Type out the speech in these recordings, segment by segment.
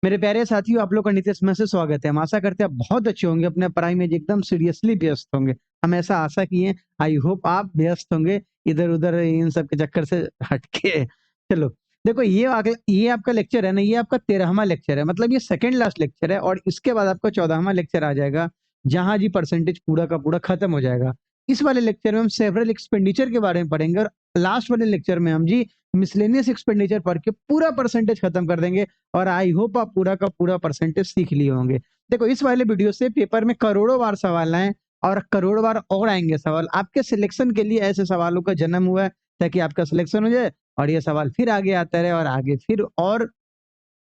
मेरे प्यारे साथियों, आप लोग का नितेश में से स्वागत है। हम आशा करते हैं आप बहुत अच्छे होंगे, अपने पढ़ाई में एकदम सीरियसली व्यस्त होंगे। हम ऐसा आशा किए। आई होप आप व्यस्त होंगे, इधर-उधर इन सब के चक्कर से हट के। चलो, देखो ये आपका लेक्चर है ना, ये आपका 13वां लेक्चर है, मतलब ये सेकंड लास्ट लेक्चर है और इसके बाद आपका 14वां लेक्चर आ जाएगा, जहाँ जी परसेंटेज पूरा का पूरा खत्म हो जाएगा। इस वाले लेक्चर में हम सेवरल एक्सपेंडिचर के बारे में पढ़ेंगे और लास्ट वाले लेक्चर में हम जी मिसलेनियस एक्सपेंडिचर पढ़ के पूरा परसेंटेज खत्म कर देंगे और आई होप आप पूरा का पूरा परसेंटेज सीख लिए होंगे। देखो, इस वाले वीडियो से पेपर में करोड़ों बार सवाल आए और करोड़ों बार और आएंगे सवाल। आपके सिलेक्शन के लिए ऐसे सवालों का जन्म हुआ है ताकि आपका सिलेक्शन हो जाए और ये सवाल फिर आगे आता रहे और आगे फिर और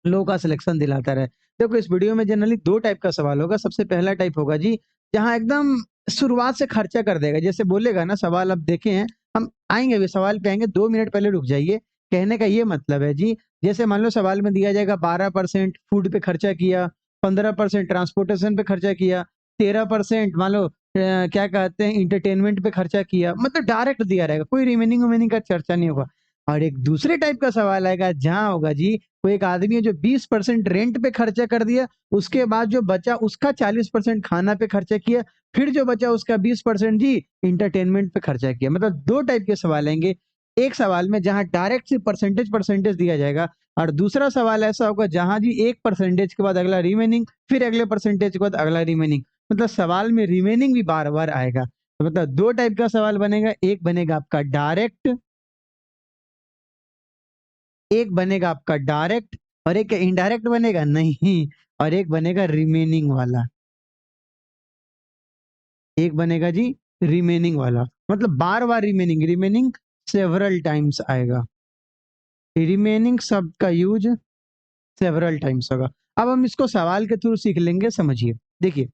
लोगों का सिलेक्शन दिलाता रहे। देखो, इस वीडियो में जनरली 2 टाइप का सवाल होगा। सबसे पहला टाइप होगा जी, जहाँ एकदम शुरुआत से खर्चा कर देगा। जैसे बोलेगा ना सवाल, अब देखे हैं, हम आएँगे अभी सवाल पे आएँगे, 2 मिनट पहले रुक जाइए। कहने का ये मतलब है जी, जैसे मान लो सवाल में दिया जाएगा 12% फूड पे खर्चा किया, 15% ट्रांसपोर्टेशन पे खर्चा किया, 13% मान लो क्या कहते हैं एंटरटेनमेंट पे खर्चा किया, मतलब डायरेक्ट दिया रहेगा, कोई रिमेनिंग-विमेनिंग का चर्चा नहीं होगा। और एक दूसरे टाइप का सवाल आएगा, जहाँ होगा जी, कोई एक आदमी है जो 20% रेंट पे खर्चा कर दिया, उसके बाद जो बचा उसका 40% खाना पे खर्चा किया, फिर जो बचा उसका 20% जी एंटरटेनमेंट पे खर्चा किया। मतलब 2 टाइप के सवाल आएँगे। एक सवाल में जहाँ डायरेक्ट सिर्फ परसेंटेज दिया जाएगा और दूसरा सवाल ऐसा होगा जहाँ जी 1% के बाद अगला रिमेनिंग, फिर अगले परसेंटेज के बाद अगला रिमेनिंग। मतलब सवाल में रिमेनिंग भी बार-बार आएगा। तो मतलब 2 टाइप का सवाल बनेगा, एक बनेगा आपका डायरेक्ट, एक बनेगा आपका डायरेक्ट और एक इनडायरेक्ट बनेगा नहीं, और एक बनेगा रिमेनिंग वाला। एक बनेगा जी रिमेनिंग वाला, मतलब बार-बार रिमेनिंग सेवरल टाइम्स आएगा। रिमेनिंग शब्द का यूज़ सेवरल टाइम्स होगा। अब हम इसको सवाल के थ्रू सीख लेंगे, समझिए। देखिए,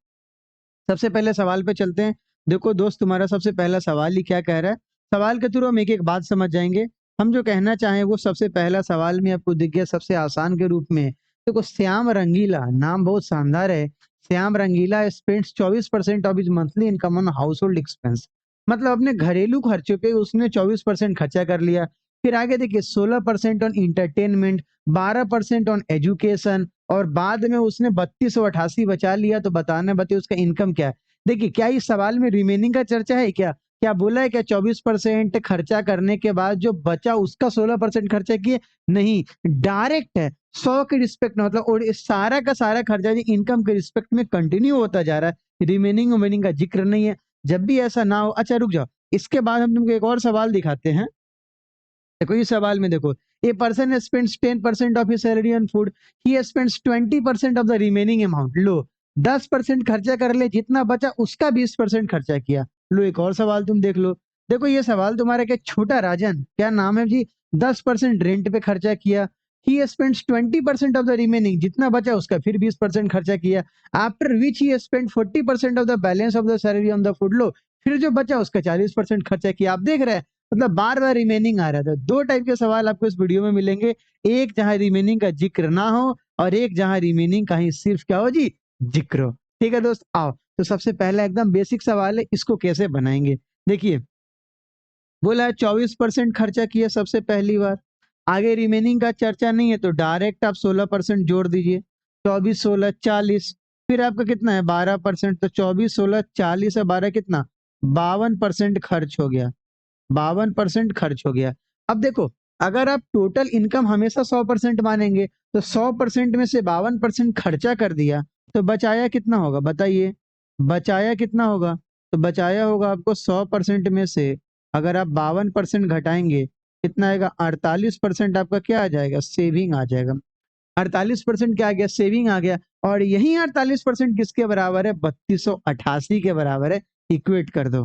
सबसे पहले सवाल पे चलते हैं। देखो दोस्त, तुम्हारा सबसे पहला सवाल ही क्या कह रहा है? सवाल के थ्रू हम एक-एक बात समझ जाएँगे। हम जो कहना चाहें वो सबसे पहला सवाल में आपको दिख गया सबसे आसान के रूप में। देखो, श्याम रंगीला, नाम बहुत शानदार है। Shyam Rangeela spends 24% of his monthly income on household expense. मतलब अपने घरेलू खर्चों पे उसने 24% खर्चा कर लिया। फिर आगे देखिए 16% ऑन एंटरटेनमेंट, 12% ऑन एजुकेशन और बाद में उसने 3288 बचा लिया। तो बताइए उसका इनकम क्या है? देखिए, क्या इस सवाल में रिमेनिंग का चर्चा है क्या? क्या बोला है क्या 24% खर्चा करने के बाद जो बचा उसका 16% खर्चा किए? नहीं, डायरेक्ट है। 100 के रिस्पेक्ट में, मतलब और ये सारा का सारा खर्चा जी इनकम के रिस्पेक्ट में कंटिन्यू होता जा रहा है। रिमेनिंग-विमेनिंग का ज़िक्र नहीं है। जब भी ऐसा ना हो, अच्छा रुक जाओ, इसके बाद हम तुमको एक और सवाल दिखाते हैं। देखो, इस सवाल में देखो, a person spends 10% of his salary on food, he spends 20% of the remaining amount. लो, 10% खर्चा कर ले, जितना बचा उसका 20% खर्चा किया। लो, एक और सवाल तुम देख लो। देखो, ये सवाल तुम्हारा क्या, छोटा राजन, क्या नाम है जी, 10% रेंट पे खर्चा किया, he spends 20% of the remaining, जितना बचा उसका फिर 20% खर्चा किया, after which he spend 40% of the balance of the salary on the food. लो, फिर जो बचा उसका 40% खर्चा किया। आप देख रहे हैं, मतलब बार-बार रिमेनिंग आ रहा था। 2 टाइप के सवाल आपको इस वीडियो में मिलेंगे। एक जहाँ रिमेनिंग का ज़िक्र ना हो और एक जहाँ रिमेनिंग का ही सिर्फ़ क्या हो जी, ज़िक्र हो। ठीक है दोस्त, आओ। तो सबसे पहला एकदम बेसिक सवाल है, इसको कैसे बनाएँगे? देखिए, बोला है 24% खर्चा किया सबसे पहली बार। आगे रिमेनिंग का चर्चा नहीं है तो डायरेक्ट आप 16% जोड़ दीजिए। 24, 16, 40, फिर आपका कितना है 12%, तो 24, 16, 40 और 12 कितना? 52% खर्च हो गया। 52% खर्च हो गया। अब देखो, अगर आप टोटल इनकम हमेशा 100% मानेंगे, तो 100% में से 52% खर्चा कर दिया, तो बचाया कितना होगा बताइए? बचाया कितना होगा? तो बचाया होगा आपको 100% में से अगर आप 52% घटाएँगे, कितना आएगा? 48% आपका क्या आ जाएगा? सेविंग आ जाएगा। 48% क्या आ गया? सेविंग आ गया और यही 48% किसके बराबर है? 3288 के बराबर है। इक्वेट कर दो।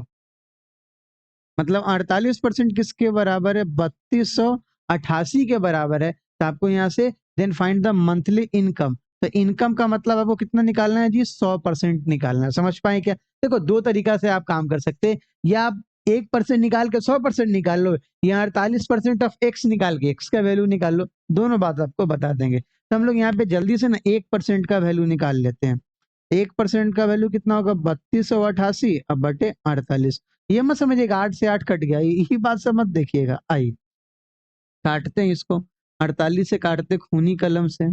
मतलब 48% किसके बराबर है? 3288 के बराबर है। तो आपको यहाँ से then find the monthly income. तो इनकम का मतलब आपको कितना निकालना है जी? 100% निकालना है। समझ पाए क्या? देखो, 2 तरीका से आप काम कर सकते हैं। या आप 1% निकाल के 100% निकाल लो, या 48% ऑफ एक्स निकाल के एक्स का वैल्यू निकाल लो। दोनों बात आपको बता देंगे। तो हम लोग यहाँ पे जल्दी से ना 1% का वैल्यू निकाल लेते हैं। 1% का वैल्यू कितना होगा? 3288 अब बटे 48। ये मत समझिएगा 8 से 8 कट गया, यही बात से मत देखिएगा। आई काटते हैं इसको, 48 से काटते खूनी कलम से,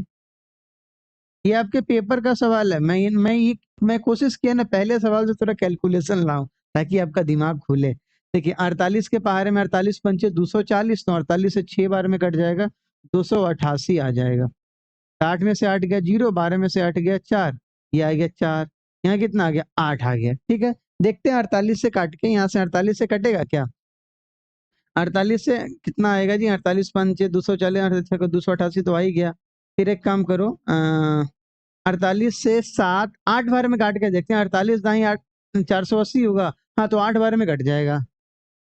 ये आपके पेपर का सवाल है। मैं कोशिश किया ना पहले सवाल से थोड़ा कैलकुलेशन लाऊं ताकि आपका दिमाग खुले। देखिए 48 के पहाड़े में 48 पंचे 240, तो 48 से 6 बार में कट जाएगा, 288 आ जाएगा। 8 में से 8 गया 0, 12 में से 8 गया 4, ये आ गया 4, यहाँ कितना आ गया 8 आ गया। ठीक है, देखते हैं 48 से काट के, यहाँ से 48 से कटेगा क्या? 48 से कितना आएगा जी? 48 पंचे 240, 288 तो आ ही गया। फिर एक काम करो, 48 से 7 8 बार में काट के देखते हैं। 48 दाई 8, 480 होगा। हाँ तो 8 बार में कट जाएगा।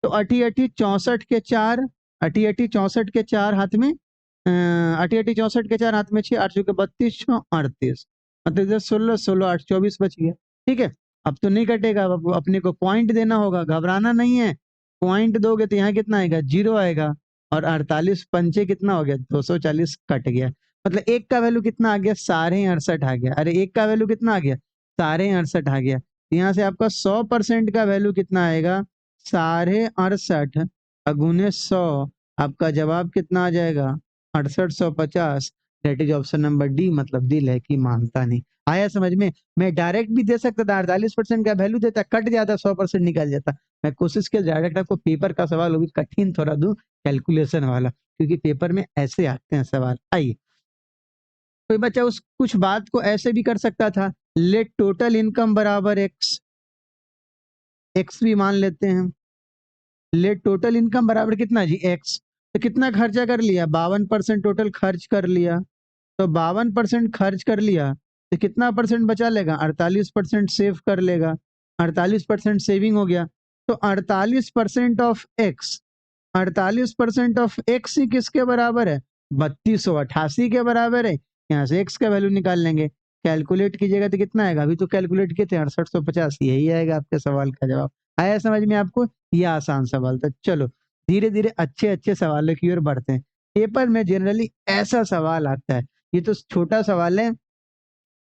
तो अठी अठी 64 के 4, अठी अठी 64 के 4 हाथ में, अठी अठी 64 के 4 हाथ में 6, 8 के 32, 6 38, मतलब 16 16 8 24 बच गया। ठीक है, अब तो नहीं कटेगा, अब अपने को पॉइंट देना होगा, घबराना नहीं है। पॉइंट दोगे तो यहाँ कितना आएगा? 0 आएगा। और 48 पंचे कितना हो गया? 240 कट गया। मतलब एक का वैल्यू कितना आ गया? 68 आ गया। अरे एक का वैल्यू कितना आ गया? 68 आ गया। यहाँ से आपका 100% का वैल्यू कितना आएगा? 68 अगुने 100, आपका जवाब कितना आ जाएगा? 6850। That is option number D, मतलब दिल है कि मानता नहीं। आया समझ में? मैं डायरेक्ट भी दे सकता था, 48% का वैल्यू देता, कट जाता, 100% निकल जाता। मैं कोशिश किया डायरेक्ट आपको पेपर का सवाल वो भी कठिन थोड़ा दूं, कैलकुलेशन वाला, क्योंकि पेपर में ऐसे आते हैं सवाल। आइए, कोई बच्चा उस कुछ बात को ऐसे भी कर सकता था, लेट टोटल इनकम बराबर एक्स, एक्स भी मान लेते हैं। लेट टोटल इनकम बराबर कितना जी? एक्स। तो कितना खर्चा कर लिया? 52% टोटल खर्च कर लिया। तो 52% खर्च कर लिया तो कितना परसेंट बचा लेगा? 48% सेव कर लेगा। 48% सेविंग हो गया। तो 48% ऑफ एक्स, 48% ऑफ एक्स ही किसके बराबर है? 3288 के बराबर है। यहाँ से एक्स का वैल्यू निकाल लेंगे। कैलकुलेट कीजिएगा तो कितना आएगा? अभी तो कैलकुलेट किए थे 6850, यही आएगा आपके सवाल का जवाब। आया समझ में आपको? ये आसान सवाल था। चलो धीरे धीरे अच्छे अच्छे सवालों की ओर बढ़ते हैं। पेपर में जनरली ऐसा सवाल आता है, ये तो छोटा सवाल है,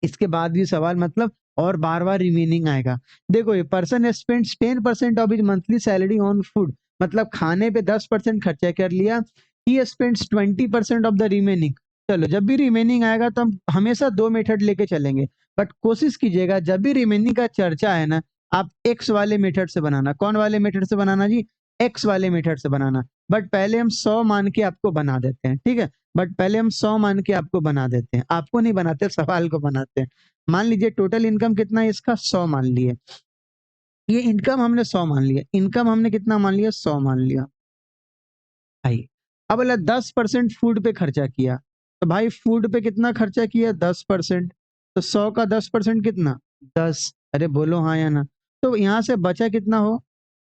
इसके बाद भी सवाल मतलब और बार बार रिमेनिंग आएगा। देखो, ये person spends 10% of his monthly salary on food, मतलब खाने पे 10% खर्चा कर लिया। ही स्पेंड्स 20% ऑफ द रिमेनिंग। चलो जब भी रिमेनिंग आएगा तो हम हमेशा दो मेथड लेके चलेंगे, बट कोशिश कीजिएगा जब भी रिमेनिंग का चर्चा है ना, आप एक्स वाले मेथड से बनाना। कौन वाले मेथड से बनाना जी? एक्स वाले मेथड से बनाना। बट पहले हम 100 मान के आपको बना देते हैं, ठीक है? बट पहले हम 100 मान के आपको बना देते हैं, आपको नहीं बनाते, सवाल को बनाते हैं। मान लीजिए टोटल इनकम कितना है इसका? 100 मान लिए। ये इनकम हमने 100 मान लिया, इनकम हमने कितना मान लिया? 100 मान लिया। भाई अब बोला 10% फूड पे खर्चा किया, तो भाई फूड पे कितना खर्चा किया? 10%। तो 100 का 10% कितना? 10। अरे बोलो हाँ या ना। तो यहाँ से बचा कितना हो?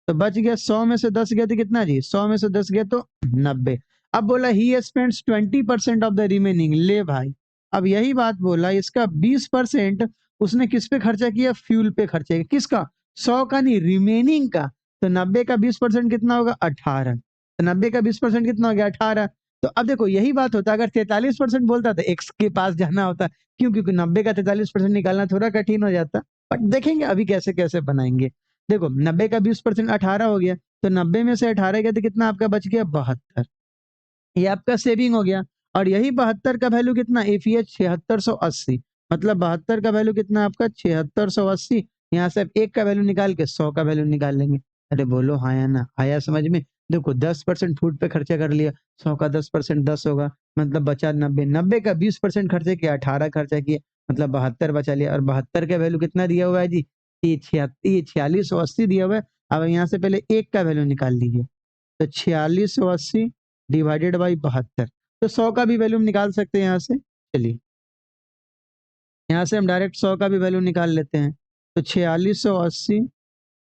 तो बच गया 100 में से 10 गया तो कितना जी? 100 में से 10 गया तो 90। अब बोला ही स्पेंड्स 20% ऑफ द रिमेनिंग। ले भाई, अब यही बात बोला, इसका 20% उसने किस पे खर्चा किया? फ्यूल पे खर्चा किया। किसका? 100 का नहीं, रिमेनिंग का। तो 90 का 20% कितना होगा? 18। तो 90 का 20% कितना हो गया? 18। तो अब देखो यही बात होता, अगर 43% बोलता तो एक्स के पास जाना होता। क्यों? क्योंकि 90 का 43% निकालना थोड़ा कठिन हो जाता। बट देखेंगे अभी कैसे कैसे बनाएंगे। देखो 90 का 20% 18 हो गया, तो 90 में से 18 गया तो कितना आपका बच गया? 72। ये आपका सेविंग हो गया। और यही 72 का वैल्यू कितना? एफईएच 7680, मतलब 72 का वैल्यू कितना आपका? 7680। यहाँ से एक का वैल्यू निकाल के 100 का वैल्यू निकाल लेंगे। अरे बोलो हाँ या ना? आया समझ में? देखो 10% फूड पे खर्चा कर लिया, 100 का 10% 10 होगा, मतलब बचा 90। 90 का 20% खर्चे किया, 18 खर्चा किया, मतलब 72 बचा लिया। और 72 का वैल्यू कितना दिया हुआ है जी? ये 4680 दिया हुआ है। अब यहाँ से पहले एक का वैल्यू निकाल लीजिए। तो 4680 डिवाइडेड बाई 72, तो 100 का भी वैल्यू निकाल सकते हैं यहाँ से। चलिए यहाँ से हम डायरेक्ट 100 का भी वैल्यू निकाल लेते हैं। तो 4680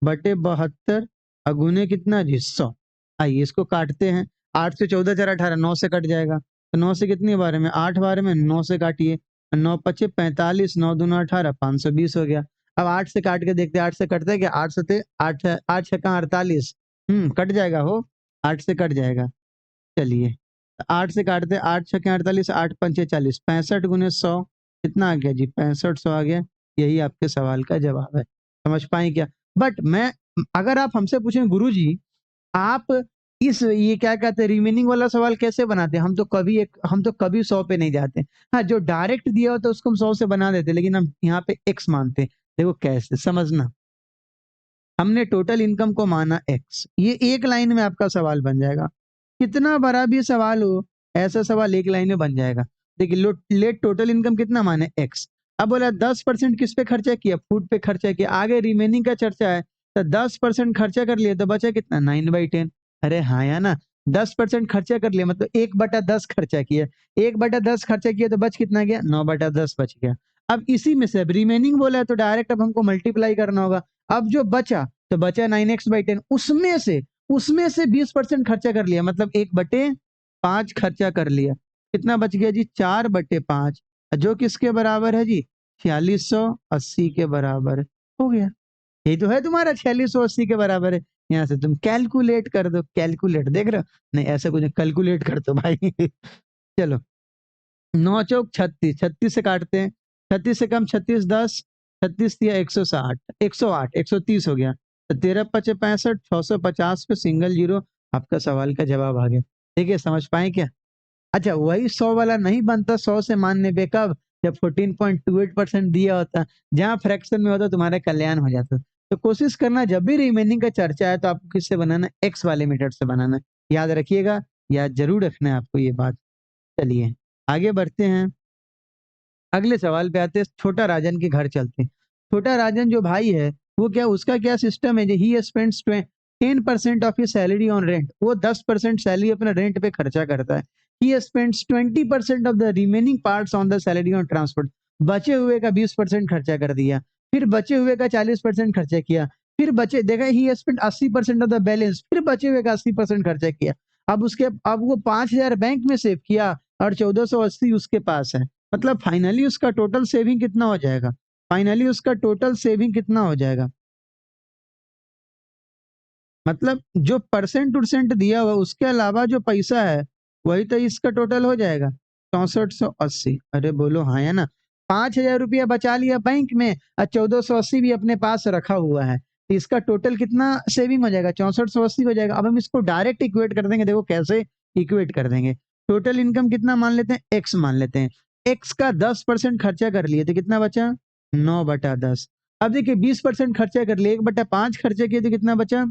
बटे 72 अगुने कितना जी? 100। आइए इसको काटते हैं। 8 से 14 4 18, 9 से कट जाएगा। तो 9 से कितनी बार में? 8 बार में, 9 से काटिए। 9 पचे 45, 9 दूना 18, 520 हो गया। अब 8 से काट के देखते हैं, 8 से कटता है क्या? 8 से 8 8 छक्का 48, कट जाएगा हो, 8 से कट जाएगा। चलिए 8 से काटते, 8 छक्के 48, 8 पंचे 40, 65 गुने 100 कितना आ गया जी? 6500 आ गया। यही आपके सवाल का जवाब है। समझ पाए क्या? बट मैं, अगर आप हमसे पूछें गुरुजी आप ये क्या कहते हैं, रिमेनिंग वाला सवाल कैसे बनाते हैं? हम तो कभी 100 पे नहीं जाते। हाँ, जो डायरेक्ट दिया होता है उसको हम 100 से बना देते, लेकिन हम यहाँ पे एक्स मानते हैं। देखो कैसे समझना, हमने टोटल इनकम को माना एक्स, ये एक लाइन में आपका सवाल बन जाएगा। कितना बड़ा भी सवाल हो, ऐसा सवाल एक लाइन में बन जाएगा। देखिए, लेट टोटल इनकम कितना माने एक्स। अब बोला 10% किस पे खर्चा किया, फूड पे खर्चा किया। आगे रिमेनिंग का चर्चा है, तो 10% खर्चा कर लिया तो बचा कितना, 9/10। अरे हाँ या ना, 10% खर्चा कर लिया मतलब 1/10 खर्चा किया। 1/10 खर्चा किया तो बच कितना गया, 9/10 बच गया। अब इसी में से अब रिमेनिंग बोला है तो डायरेक्ट अब हमको मल्टीप्लाई करना होगा। अब जो बचा तो बचा 9x/10, उसमें से 20% खर्चा कर लिया, मतलब 1/5 खर्चा कर लिया। कितना बच गया जी, 4/5, जो किसके बराबर है जी, 4680 के बराबर हो गया। यही तो है तुम्हारा, 4680 के बराबर है। यहाँ से तुम कैलकुलेट कर दो, कैलकुलेट देख रहे हो, नहीं ऐसा कुछ कैलकुलेट कर दो भाई। चलो, 9×4 = 36, 36 से काटते हैं, 36 से कम 36 10, 36 दिया 160, 108, 130 हो गया। तो 13×5 = 65, 650 पे सिंगल जीरो, आपका सवाल का जवाब आ गया। ठीक है, समझ पाए क्या? अच्छा, वही 100 वाला नहीं बनता 100 से मानने पे, कब, जब 14.28% दिया होता, जहां फ्रैक्शन में होता तुम्हारा कल्याण हो जाता। तो कोशिश करना जब भी रिमेनिंग का चर्चा है तो आपको किससे बनाना, एक्स वाले मेथड से बनाना। याद रखिएगा, याद जरूर रखना है आपको ये बात। चलिए आगे बढ़ते हैं, अगले सवाल पे आते हैं। छोटा राजन के घर चलते हैं। छोटा राजन जो भाई है, वो क्या, उसका क्या सिस्टम है, he spends 10% of his salary on rent. वो 10% सैलरी अपना रेंट पे खर्चा करता है। ही spends 20% of the remaining parts on the salary on transport. बचे हुए का 20% खर्चा कर दिया, फिर बचे हुए का 40% खर्चा किया, फिर बचे देखा ही स्पेंड 80% ऑफ द बैलेंस, फिर बचे हुए का 80% खर्चा किया। अब वो 5,000 बैंक में सेव किया और 1480 उसके पास है। मतलब फाइनली उसका टोटल सेविंग कितना हो जाएगा, फाइनली उसका टोटल सेविंग कितना हो जाएगा, मतलब जो परसेंट उर्सेंट दिया हुआ उसके अलावा जो पैसा है वही तो इसका टोटल हो जाएगा, 6480। अरे बोलो हाँ या ना। 5,000 रुपया बचा लिया बैंक में और 1480 भी अपने पास रखा हुआ है, तो इसका टोटल कितना सेविंग हो जाएगा, 6480 हो जाएगा। अब हम इसको डायरेक्ट इक्वेट कर देंगे, देखो कैसे इक्वेट कर देंगे। टोटल इनकम कितना मान लेते हैं, एक्स मान लेते हैं। एक्स का 10% खर्चा कर लिए तो कितना बचा, 9/10। अब देखिए 20% खर्चा कर लिए, 1/5 खर्चा किए तो कितना बचा,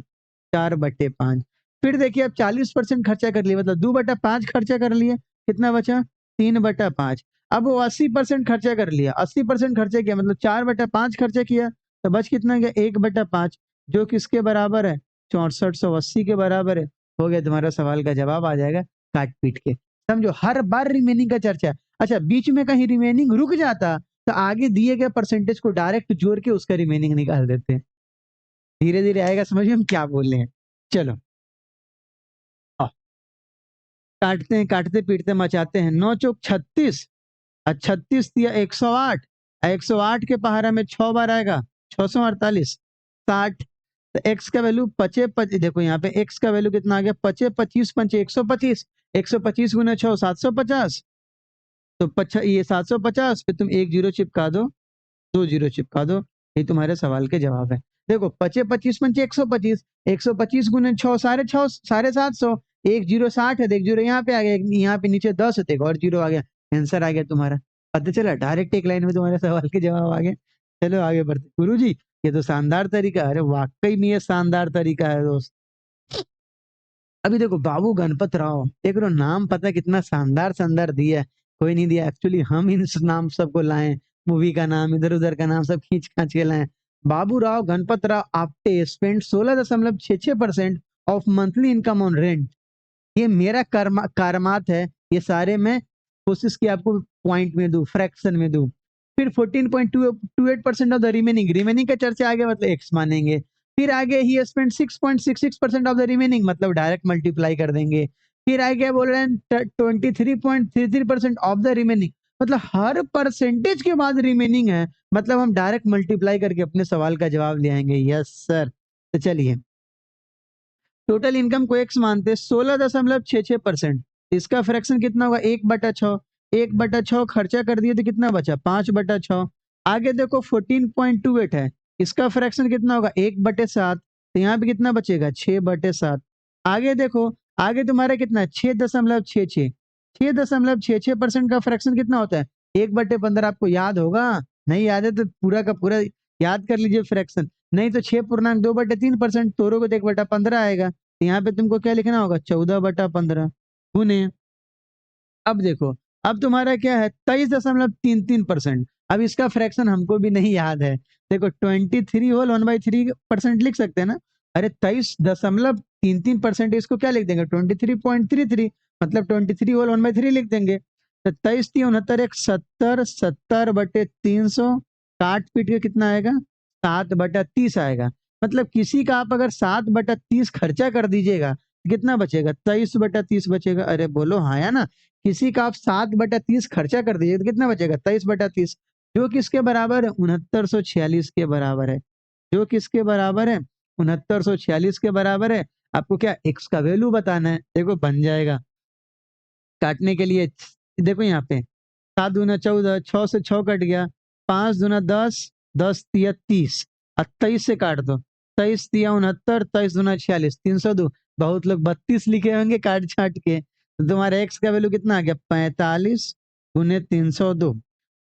4/5। फिर देखिए अब 40% खर्चा कर लिए, मतलब 2/5 खर्चा कर लिए, कितना बचा, 3/5। अब वो 80% खर्चा कर लिया, 80% खर्चा किया मतलब 4/5 खर्चा किया, तो बच कितना गया, 1/5, जो किसके बराबर है, 6480 के बराबर है। हो गया, तुम्हारा सवाल का जवाब आ जाएगा काट पीट के। समझो, हर बार रिमेनिंग का चर्चा है। अच्छा, बीच में कहीं रिमेनिंग रुक जाता तो आगे दिए गए परसेंटेज को डायरेक्ट जोड़ के उसका रिमेनिंग निकाल देते हैं। धीरे धीरे आएगा समझ में हम क्या बोल रहे हैं। चलो, आ, काटते हैं, काटते पीटते मचाते हैं। 9×4 = 36, और 36 दिया 108, 108 के पहाड़ा में 6 बार आएगा, 648, 60। तो एक्स का वैल्यू पचे पच, देखो यहाँ पे एक्स का वैल्यू कितना आ गया, पचे 25×5 125, 125 गुना 6 750। तो ये 750 पे तुम एक जीरो चिपका दो, 2 जीरो चिपका दो, ये तुम्हारे सवाल के जवाब है। देखो, 25×5 125, 125 गुने 6 650, 750, एक जीरो 60 है, एक जीरो यहाँ पे आ गया, यहाँ पे नीचे 10 है तो एक और जीरो आ गया, आंसर आ गया तुम्हारा। पता चला, डायरेक्ट एक लाइन में तुम्हारे सवाल के जवाब आ गए। चलो आगे बढ़ते। गुरु जी, ये तो शानदार तरीका है, अरे वाकई में ये शानदार तरीका है दोस्त। अभी देखो, बाबू गणपत राव, देख रहे हो नाम, पता है कितना शानदार शानदार दिया है। कोई नहीं दिया, एक्चुअली हम इन नाम सबको लाए, मूवी का नाम इधर उधर का नाम सब खींच खांच के लाए। Babu Rao Ganpat Rao Apte spend 16.66% of monthly income on rent. ये मेरा कारमात है, ये सारे मैं कोशिश की आपको पॉइंट में दूं, फ्रैक्शन में दूं। फिर 14.28% ऑफ द रिमेनिंग, रिमेनिंग का चर्चा आ गया मतलब एक्स मानेंगे। फिर आगे ही स्पेंड 6.66% ऑफ द रिमेनिंग, मतलब डायरेक्ट मल्टीप्लाई कर देंगे। फिर आगे बोल रहे हैं 23.33% ऑफ द रिमेनिंग, मतलब हर परसेंटेज के बाद रिमेनिंग है, मतलब हम डायरेक्ट मल्टीप्लाई करके अपने सवाल का जवाब ले आएंगे। Yes sir. तो चलिए, टोटल इनकम को एक्स मानते 16.66%, इसका फ्रैक्शन कितना होगा, 1/6। 1/6 खर्चा कर दिए तो कितना बचा, 5/6। आगे देखो 14.28 है, इसका फ्रैक्शन कितना होगा, 1/7, तो यहाँ पे कितना बचेगा, 6/7। आगे देखो आगे तुम्हारा कितना 6.66 6.66% का फ्रैक्शन कितना होता है 1/15 आपको याद होगा नहीं याद है तो पूरा का पूरा याद कर लीजिए फ्रैक्शन नहीं तो 6.2/3% तोड़ोगे तो 1/15 आएगा तो यहाँ पे तुमको क्या लिखना होगा 14/15 गुने अब देखो अब तुम्हारा क्या है 23.33%। अब इसका फ्रैक्शन हमको भी नहीं याद है देखो 23 होल 1/3% लिख सकते हैं ना अरे 23.33% इसको क्या लिख देंगे 23.33 मतलब 23 होल 1/3 लिख देंगे तो 23 3 69 एक 70 70/300 काट पीट के कितना आएगा 7/30 आएगा मतलब किसी का आप अगर 7/30 खर्चा कर दीजिएगा तो कितना बचेगा 23/30 बचेगा अरे बोलो हाँ या ना किसी का आप 7/30 खर्चा कर दीजिए तो कितना बचेगा 23/30 जो किसके बराबर है 6946 के बराबर है जो किसके बराबर है 6946 के बराबर है आपको क्या एक्स का वैल्यू बताना है देखो बन जाएगा काटने के लिए देखो यहाँ पे 7 दूना 14 6 से 6 कट गया 5 दूना 10 10 तिया 30 और 23 से काट दो 23 तिया 69 23 दूना 46 302 बहुत लोग 32 लिखे होंगे काट छाट के तो तुम्हारा एक्स का वैल्यू कितना आ गया 45 गुने 302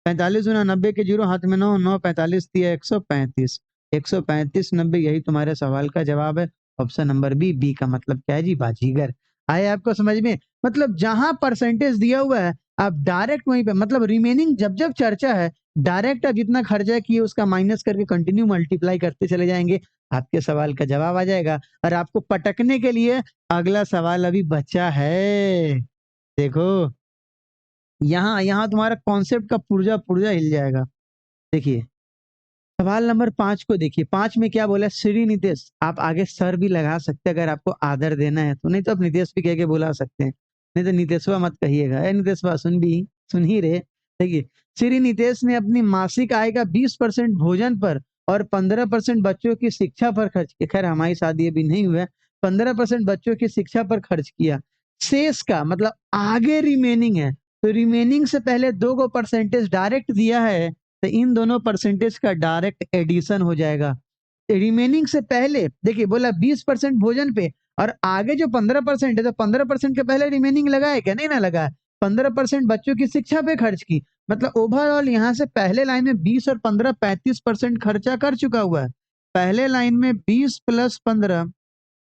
45 दूना 90 के जीरो हाथ में 9 9 45 तिया 135 135 90 यही तुम्हारे सवाल का जवाब है ऑप्शन नंबर बी का मतलब क्या है जी बाजीगर आए आपको समझ में मतलब जहां परसेंटेज दिया हुआ है आप डायरेक्ट वहीं पे मतलब रिमेनिंग जब जब चर्चा है डायरेक्ट आप जितना खर्चा किए उसका माइनस करके कंटिन्यू मल्टीप्लाई करते चले जाएंगे आपके सवाल का जवाब आ जाएगा और आपको पटकने के लिए अगला सवाल अभी बचा है देखो यहाँ यहाँ तुम्हारा कॉन्सेप्ट का पुर्जा पुर्जा हिल जाएगा देखिए सवाल नंबर 5 को देखिए 5 में क्या बोला श्री नितेश आप आगे सर भी लगा सकते हैं अगर आपको आदर देना है तो नहीं तो आप नितेश भी कह के बुला सकते हैं नहीं तो नितेशवा मत कहिएगा ए नितेशवा सुन ही रहे देखिए श्री नितेश ने अपनी मासिक आय का 20% भोजन पर और 15% बच्चों की शिक्षा पर खर्च किया खैर हमारी शादी अभी नहीं हुआ 15% बच्चों की शिक्षा पर खर्च किया शेष का मतलब आगे रिमेनिंग है तो रिमेनिंग से पहले 2 परसेंटेज डायरेक्ट दिया है तो इन दोनों परसेंटेज का डायरेक्ट एडिशन हो जाएगा रिमेनिंग से पहले देखिए बोला 20% भोजन पे और आगे जो 15% है तो 15% के पहले रिमेनिंग लगा है क्या नहीं ना लगा है 15% बच्चों की शिक्षा पे खर्च की मतलब ओवरऑल यहाँ से पहले लाइन में 20 और 15 35% खर्चा कर चुका हुआ है पहले लाइन में 20 + 15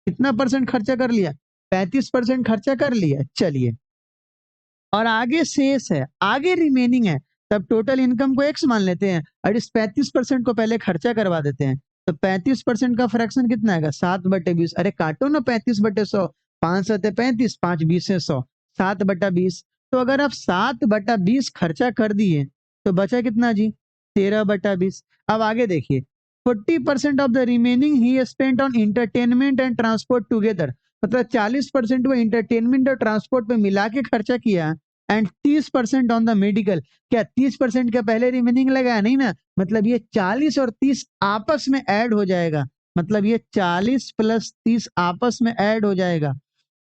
कितना परसेंट खर्चा कर लिया 35% खर्चा कर लिया चलिए और आगे शेष है आगे रिमेनिंग है तब टोटल इनकम को एक्स मान लेते हैं और इस 35% को पहले खर्चा करवा देते हैं तो 35% का फ्रैक्शन कितना आएगा 7/20 अरे काटो ना 35/100 5 7 35 5 20 से 100 7/20 तो अगर आप 7/20 खर्चा कर दिए तो बचा कितना जी 13/20 अब आगे देखिए 40% of the remaining he spent on entertainment and transport together मतलब 40% वो इंटरटेनमेंट और ट्रांसपोर्ट पे मिला के खर्चा किया एंड 30% ऑन द मेडिकल क्या 30% का पहले रिमेनिंग लगाया नहीं ना मतलब ये 40 और 30 आपस में ऐड हो जाएगा मतलब ये 40 + 30 आपस में ऐड हो जाएगा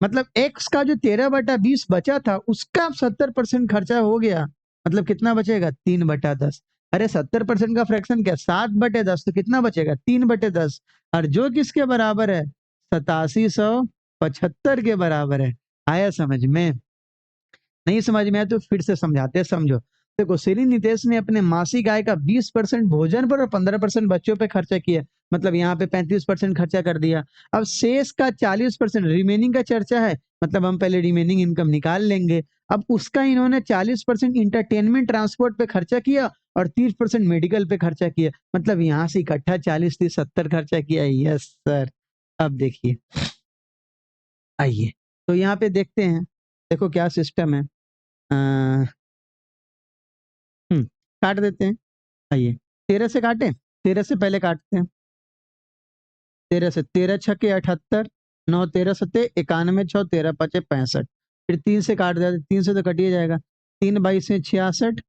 मतलब एक्स का जो 13/20 बचा था उसका 70% खर्चा हो गया मतलब कितना बचेगा 3/10 अरे 70% का फ्रैक्शन क्या 7/10 तो कितना बचेगा 3/10 और जो किसके बराबर है 8775 के बराबर है आया समझ में नहीं समझ में आया तो फिर से समझाते समझो देखो श्री नितेश ने अपने मासिक आय का 20% भोजन पर और 15% बच्चों पे खर्चा किया मतलब यहाँ पे 35% खर्चा कर दिया अब शेष का 40% रिमेनिंग का चर्चा है मतलब हम पहले रिमेनिंग इनकम निकाल लेंगे अब उसका इन्होंने 40% इंटरटेनमेंट ट्रांसपोर्ट पे खर्चा किया और 30% मेडिकल पे खर्चा किया मतलब यहाँ से इकट्ठा 40 30 70 खर्चा किया यस सर अब देखिए आइए तो यहाँ पे देखते हैं देखो क्या सिस्टम है अ, काट देते हैं आइए 13 से काटे 13 से पहले काटते हैं 13 से 13 छके 78 9 13 सत्ते 91 6 13 5 65 फिर 3 से काट दिया 3 से तो कट ही जाएगा 3 22 में 66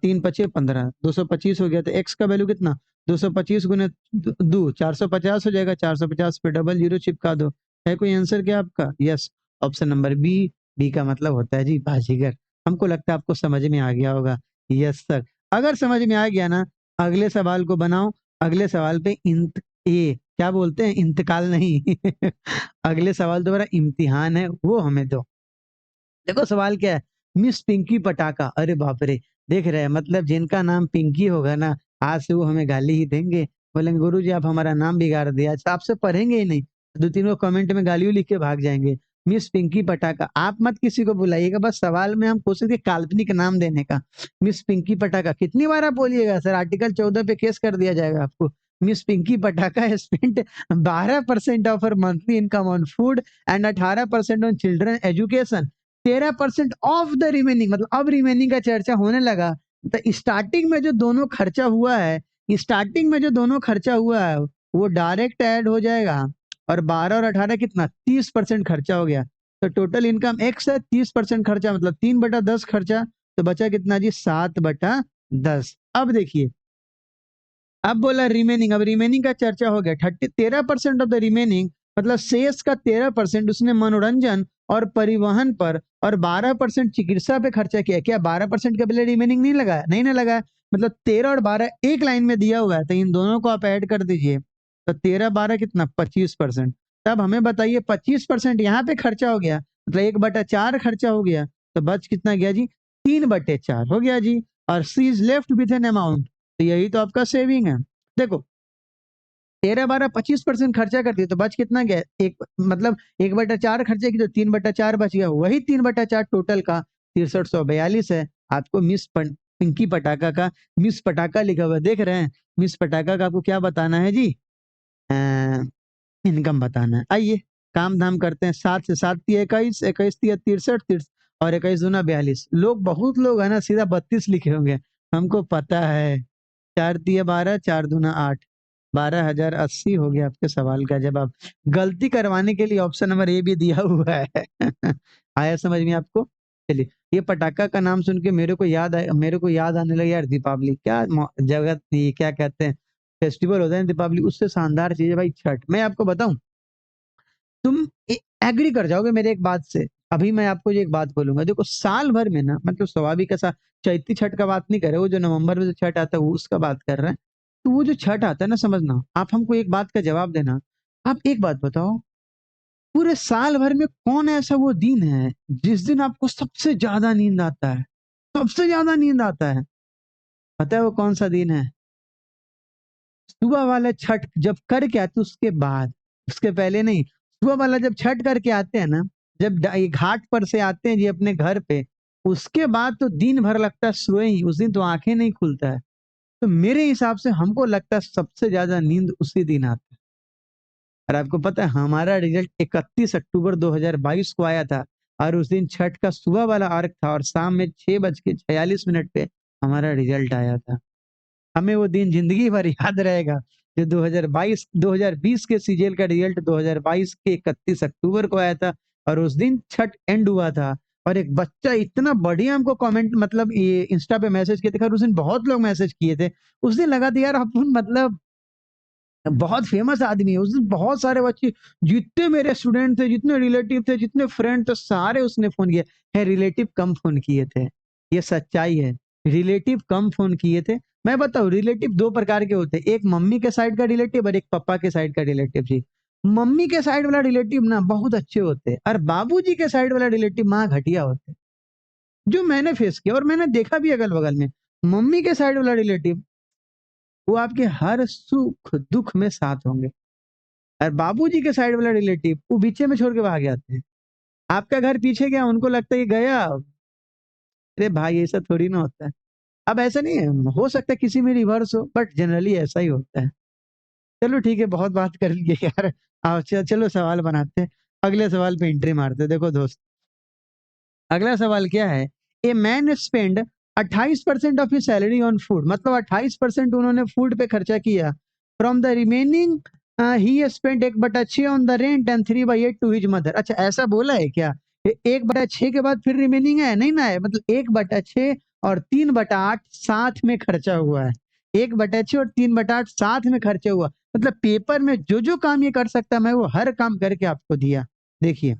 3 5 15 225 हो गया तो एक्स का वैल्यू कितना 225 गुने 2 450 हो जाएगा 450 पे डबल जीरो चिपका दो है कोई आंसर क्या आपका यस ऑप्शन नंबर बी का मतलब होता है जी बाजीगर हमको लगता है आपको समझ में आ गया होगा यस सर अगर समझ में आ गया ना अगले सवाल को बनाओ अगले सवाल पे इंत ए क्या बोलते हैं, इंतकाल नहीं। अगले सवाल तो मेरा इम्तिहान है, वो हमें दो। देखो सवाल क्या है, मिस पिंकी पटाखा, अरे बाप रे, देख रहे हैं मतलब जिनका नाम पिंकी होगा ना, आज से वो हमें गाली ही देंगे, बोलेंगे गुरु जी आप हमारा नाम बिगाड़ दिया, अच्छा आपसे पढ़ेंगे ही नहीं, दो तीनों कमेंट में गालियों लिख के भाग जाएंगे। मिस पिंकी पटाखा, आप मत किसी को बुलाइएगा, बस सवाल में हम कोशिश के काल्पनिक नाम देने का। मिस पिंकी पटाखा कितनी बार आप बोलिएगा सर, आर्टिकल 14 पे केस कर दिया जाएगा आपको। मिस पिंकी पटाखा spent 12% of her monthly income on food and 18% on children education, 13% of the remaining, मतलब अब रिमेनिंग का चर्चा होने लगा। तो स्टार्टिंग में जो दोनों खर्चा हुआ है, स्टार्टिंग में जो दोनों खर्चा हुआ है वो डायरेक्ट ऐड हो जाएगा, और 12 और 18 कितना, 30% खर्चा हो गया। तो टोटल इनकम एक्स है, 30% खर्चा मतलब 3/10 खर्चा, तो बचा कितना जी, 7/10। अब देखिए, अब बोला रिमेनिंग, अब रिमेनिंग का चर्चा हो गया, 13% ऑफ द रिमेनिंग, मतलब शेष का 13% उसने मनोरंजन और परिवहन पर और 12% चिकित्सा पे खर्चा किया। क्या 12% के पहले रिमेनिंग नहीं लगाया, नहीं ना लगाया, मतलब 13 और 12 एक लाइन में दिया हुआ है, तो इन दोनों को आप ऐड कर दीजिए, तो 13 12 कितना, 25%। तब हमें बताइए 25% यहाँ पे खर्चा हो गया, मतलब 1/4 खर्चा हो गया, तो बच कितना गया जी, 3/4 हो गया जी। और she is left with an amount, तो यही तो आपका सेविंग है। देखो 13 12 25% खर्चा करती है, तो बच कितना गया, एक मतलब 1/4 खर्चे की, तो 3/4 बच गया, वही 3/4 टोटल का 6342 है। आपको पिंकी पटाखा का मिस पटाखा लिखा हुआ है, देख रहे हैं, मिस पटाखा का आपको क्या बताना है जी, इनकम बताना है। आइए काम धाम करते हैं, 7 से 7 21, 21 63, और 21 दूना 42, लोग बहुत लोग है ना सीधा 32 लिखे होंगे, हमको पता है। 4 तिया 12, 4 दूना 8, 12,080 हो गया आपके सवाल का जवाब। गलती करवाने के लिए ऑप्शन नंबर ए भी दिया हुआ है। आया समझ में आपको। चलिए, ये पटाखा का नाम सुन के मेरे को याद आने लगा यार, दीपावली क्या जगत, ये क्या कहते हैं, फेस्टिवल होता है दीपावली, उससे शानदार चीज है भाई छठ। मैं आपको बताऊं, तुम एग्री कर जाओगे मेरे एक बात से। अभी मैं आपको ये एक बात बोलूंगा, देखो साल भर में ना, मतलब स्वाभाविक ऐसा, चैती छठ का बात नहीं कर रहे, वो जो नवंबर में जो छठ आता है वो उसका बात कर रहे हैं। तो वो जो छठ आता है ना, समझना, आप हमको एक बात का जवाब देना, आप एक बात बताओ, पूरे साल भर में कौन ऐसा वो दिन है जिस दिन आपको सबसे ज्यादा नींद आता है, सबसे ज्यादा नींद आता है, पता है वो कौन सा दिन है? सुबह वाला छठ जब करके आते उसके बाद, उसके पहले नहीं, सुबह वाला जब छठ करके आते हैं ना, जब ये घाट पर से आते हैं जी अपने घर पे, उसके बाद तो दिन भर लगता है सोए ही, उस दिन तो आंखें नहीं खुलता है। तो मेरे हिसाब से हमको लगता है सबसे ज्यादा नींद उसी दिन आता है। और आपको पता है हमारा रिजल्ट 31 अक्टूबर 2022 को आया था, और उस दिन छठ का सुबह वाला अर्घ था, और शाम में 6:46 पे हमारा रिजल्ट आया था। हमें वो दिन जिंदगी भर याद रहेगा, जो 2020 के सीजीएल का रिजल्ट 2022 के 31 अक्टूबर को आया था, और उस दिन छठ एंड हुआ था। और एक बच्चा इतना बढ़िया हमको कमेंट, मतलब ये इंस्टा पे मैसेज किए थे, खैर उस दिन बहुत लोग मैसेज किए थे, उस दिन लगा था यार अपन मतलब बहुत फेमस आदमी है। उस दिन बहुत सारे बच्चे, जितने मेरे स्टूडेंट थे, जितने रिलेटिव थे, जितने फ्रेंड थे, सारे उसने फोन किए है, रिलेटिव कम फोन किए थे, ये सच्चाई है, रिलेटिव कम फोन किए थे। मैं बताऊं, रिलेटिव दो प्रकार के होते हैं, एक मम्मी के साइड का रिलेटिव और एक पापा के साइड का रिलेटिव जी। मम्मी के साइड वाला रिलेटिव ना बहुत अच्छे होते हैं, और बाबूजी के साइड वाला रिलेटिव माँ घटिया होते हैं, जो मैंने फेस किया और मैंने देखा भी अगल बगल में। मम्मी के साइड वाला रिलेटिव, वो आपके हर सुख दुख में साथ होंगे, और बाबूजी के साइड वाला रिलेटिव वो पीछे में छोड़ के भाग जाते हैं। आपका घर पीछे गया, उनको लगता है कि गया, अरे भाई ऐसा थोड़ी ना होता है। अब ऐसा नहीं है, हो सकता है किसी में रिवर्स हो, बट जनरली ऐसा ही होता है। चलो ठीक है, बहुत बात कर लिए यार। आओ चलो सवाल बनाते हैं, अगले सवाल पे एंट्री मारते हैं। देखो दोस्त, अगला सवाल क्या है, a man spend 28% of his salary on food, मतलब 28% उन्होंने फूड पे खर्चा किया, from the remaining he spend 1/6 on the rent and 3/8 to his mother. अच्छा ऐसा बोला है क्या, 1/6 के बाद फिर रिमेनिंग है, नहीं ना है, मतलब 1/6 और 3/8 साथ में खर्चा हुआ है, 1/6 और 3/8 साथ में खर्चा हुआ, मतलब पेपर में जो जो काम ये कर सकता मैं वो हर काम करके आपको दिया। देखिए,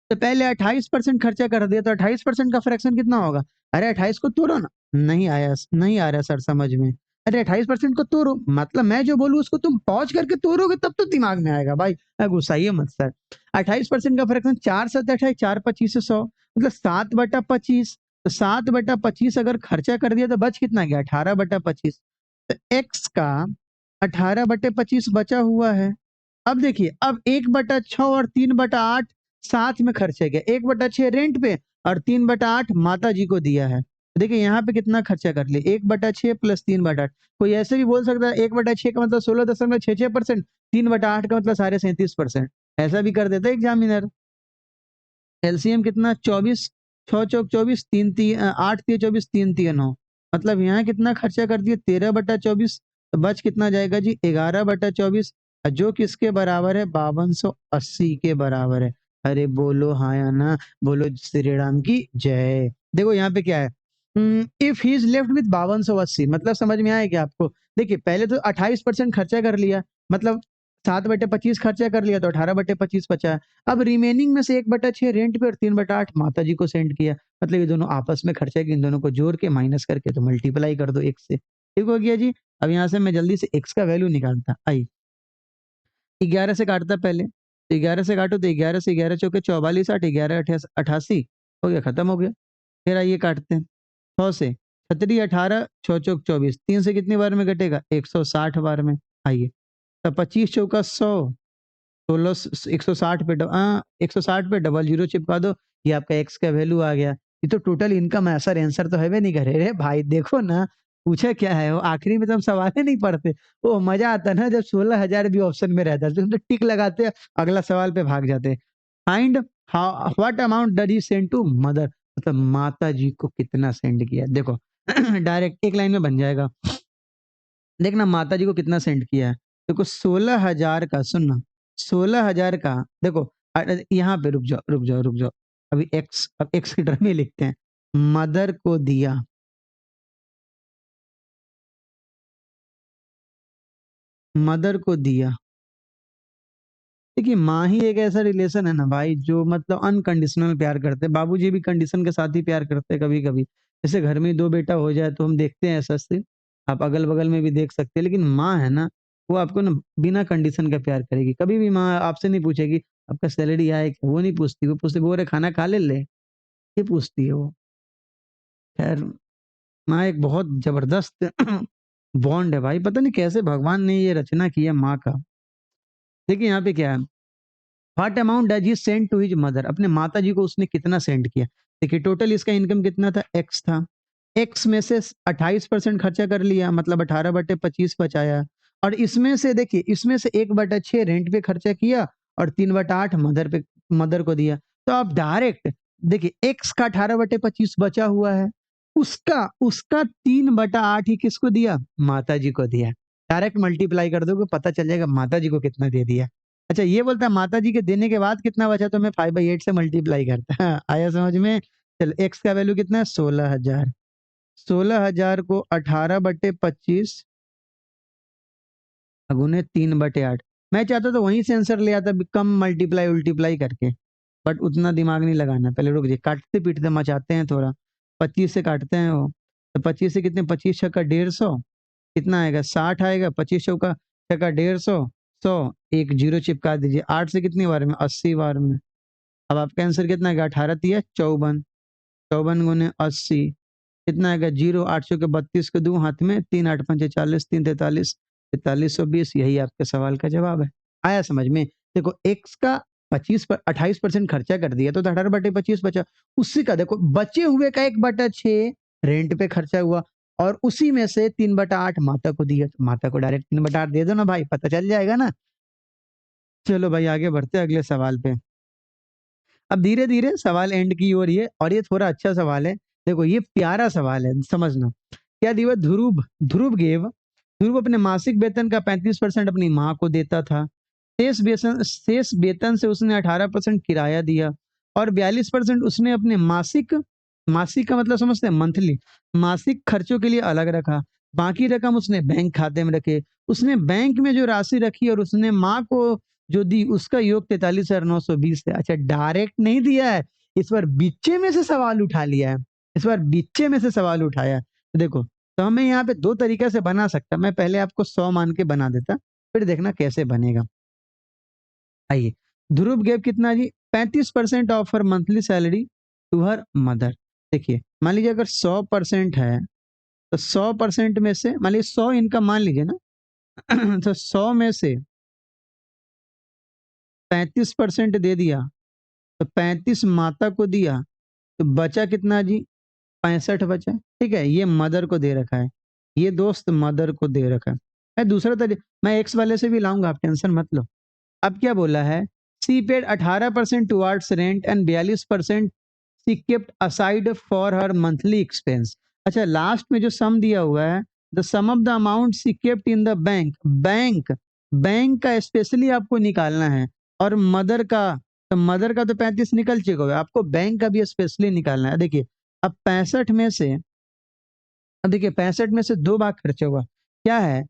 तो पहले 28% खर्चा कर दिया, तो 28% का फ्रैक्शन कितना होगा, अरे 28 को तोड़ो ना, नहीं आया, नहीं आ रहा सर समझ में, अरे 28% को तोड़ो, मतलब मैं जो बोलूँ उसको तुम पॉज करके तोड़ोगे तब तो दिमाग में आएगा भाई, गुस्साइए मत सर। 28% का फ्रैक्शन 4 7 28, 4 25 100, मतलब 7/25। तो 7/25 अगर खर्चा कर दिया तो बच कितना गया, 18/25। तो एक्स का 18/25 बचा हुआ है। अब देखिए, अब 1/6 और 3/8 साथ में खर्चे गए, 1/6 रेंट पे और 3/8 माता जी को दिया है। देखिए यहाँ पे कितना खर्चा कर लिए, 1/6 प्लस 3/8। कोई ऐसे भी बोल सकता है 1/6 का मतलब 16.66%, 3/8 का मतलब 37.37%, ऐसा भी कर देता है एग्जामिनर। एलसीएम कितना, 24, 6 चौक 24, 8 3 24, 3 3 9, मतलब यहाँ कितना खर्चा कर दिए, 13/24। तो बच कितना जाएगा जी, 11/24, जो किसके बराबर है, 5280 के बराबर है। अरे बोलो हाँ या ना, बोलो श्री राम की जय। देखो यहाँ पे क्या है, if he is left with 5280, मतलब समझ में आया क्या आपको। देखिए पहले तो 28% खर्चा कर लिया, मतलब 7/25 खर्चा कर लिया तो 18/25 बचा। अब रिमेनिंग में से 1/6 रेंट पे और 3/8 माता जी को सेंड किया, मतलब ये दोनों आपस में खर्चा किया, इन दोनों को जोड़ के माइनस करके तो मल्टीप्लाई कर दो 1 से, ठीक हो गया जी। अब यहाँ से मैं जल्दी से x का वैल्यू निकालता, आई 11 से काटता पहले, तो 11 से काटो तो 11 से 11 चौके 44, 8 11 88 हो गया, खत्म हो गया। फिर आइए काटते हैं 100 से, 36 18 6 चौक 24, 3 से कितनी बार में कटेगा, 160 बार में। आइए, तो 25 चौका 100, 160 पे 160 पे डबल जीरो चिपका दो, ये आपका एक्स का वैल्यू आ गया। ये तो टोटल इनकम है सर, आंसर तो है भी नहीं करे रे भाई, देखो ना पूछा क्या है, वो आखिरी में तो हम सवाल ही नहीं पढ़ते। वो मजा आता ना जब 16,000 भी ऑप्शन में रहता है, तो हम तो टिक लगाते हैं, अगला सवाल पे भाग जाते हैं। Find what amount does he send to mother, मतलब माता जी को कितना सेंड किया, देखो डायरेक्ट एक लाइन में बन जाएगा। देखना माता जी को कितना सेंड किया है, देखो 16,000 का, सुनना 16,000 का, देखो यहाँ पे रुक जाओ रुक जाओ रुक जाओ, अभी एक्स, अब एक्स की टर्म में लिखते हैं, मदर को दिया, मदर को दिया। देखिए माँ ही एक ऐसा रिलेशन है ना भाई, जो मतलब अनकंडीशनल प्यार करते हैं, बाबूजी भी कंडीशन के साथ ही प्यार करते हैं कभी कभी, जैसे घर में ही दो बेटा हो जाए तो हम देखते हैं ऐसा से, आप अगल बगल में भी देख सकते हैं, लेकिन माँ है ना, वो आपको ना बिना कंडीशन का प्यार करेगी, कभी भी माँ आपसे नहीं पूछेगी आपका सैलरी आए क्या, वो नहीं पूछती, वो पूछती बोरे खाना खा ले ले, ये पूछती है वो। खैर, माँ एक बहुत जबरदस्त बॉन्ड है भाई, पता नहीं कैसे भगवान ने ये रचना की है माँ का। देखिए यहाँ पे क्या है, what amount does he send to his mother, अपने माता जी को उसने कितना सेंड किया। देखिए टोटल इसका इनकम कितना था, एक्स था, एक्स में से 28% खर्चा कर लिया, मतलब 18/25 बचाया, और इसमें से देखिए, इसमें से 1/6 रेंट पे खर्चा किया और 3/8 मदर को दिया। तो आप डायरेक्ट देखिए एक्स का 18/25 बचा हुआ है, उसका उसका 3/8 ही किसको दिया, माता जी को दिया। डायरेक्ट मल्टीप्लाई कर दोगे, पता चल जाएगा माता जी को कितना दे दिया। अच्छा ये बोलता है माता जी के देने के बाद कितना बचा, तो मैं 5/8 से मल्टीप्लाई करता है। आया समझ में। चलो एक्स का वैल्यू कितना है, 16,000, 16,000 को 18/25 गुने 3/8। मैं चाहता तो वहीं से आंसर ले आता, कम मल्टीप्लाई उल्टीप्लाई करके, बट उतना दिमाग नहीं लगाना। पहले रुक जाइए, काटते पीटते मचाते हैं थोड़ा। 25 से काटते हैं वो, तो 25 से कितने, 25 छक्का 150, कितना आएगा, 60 आएगा। 25 चौका छक्का 150, 100, एक जीरो चिपका दीजिए। 8 से कितनी बार में, 80 बार में। अब आपका आंसर कितना आएगा, 18 तिया 54, 54 गुने 80, कितना आएगा, जीरो। 8 चौके 32 को दूं हाथ में, 3 8 5 40, 3 43, 4320, यही आपके सवाल का जवाब है। आया समझ में। देखो एक्स का 28% खर्चा कर दिया तो 18/25 बचा, उसी का देखो बचे हुए का 1/6 रेंट पे खर्चा हुआ, और उसी में से 3/8 माता को दिया, तो माता को डायरेक्ट 3/8 दे दो ना भाई, पता चल जाएगा ना। चलो भाई आगे बढ़ते हैं अगले सवाल पे। अब धीरे धीरे सवाल एंड की ओर ये, और ये थोड़ा अच्छा सवाल है। देखो ये प्यारा सवाल है, समझना। क्या दिया, ध्रुव अपने मासिक वेतन का 35% अपनी माँ को देता था। शेष वेतन से उसने 18% किराया दिया, और 42% उसने अपने मासिक, मासिक का मतलब समझते हैं, मंथली, मासिक खर्चों के लिए अलग रखा। बाकी रकम उसने बैंक खाते में रखे। उसने बैंक में जो राशि रखी और उसने माँ को जो दी, उसका योग 43,920 है। अच्छा डायरेक्ट नहीं दिया है, इस बार बीचे में से सवाल उठा लिया है, इस बार बीचे में से सवाल उठाया है। तो देखो तो हमें यहाँ पे दो तरीके से बना सकता, मैं पहले आपको 100 मान के बना देता, फिर देखना कैसे बनेगा। आइए, ध्रुव गेव कितना जी, 35% of her monthly salary to her mother. देखिए मान लीजिए अगर 100% है, तो 100% में से मान लीजिए 100 इनका मान लीजिए ना, तो 100 में से 35% दे दिया, तो 35 माता को दिया, तो बचा कितना जी, 65 बचा। ठीक है, ये मदर को दे रखा है, ये दोस्त मदर को दे रखा है। मैं दूसरा तरीका, मैं एक्स वाले से भी लाऊंगा, आप टेंशन मत लो। अब क्या बोला है, she paid 18% towards rent and 42% she kept aside for her monthly expense. अच्छा, लास्ट में जो सम दिया हुआ है, the sum of the amount she kept in the bank, bank bank का स्पेशली आपको निकालना है, और मदर का, तो मदर का तो 35 निकल चुका है, आपको बैंक का भी स्पेशली निकालना है। देखिए अब 65 में से, अब देखिए 65 में से दो बार खर्चा हुआ, क्या है,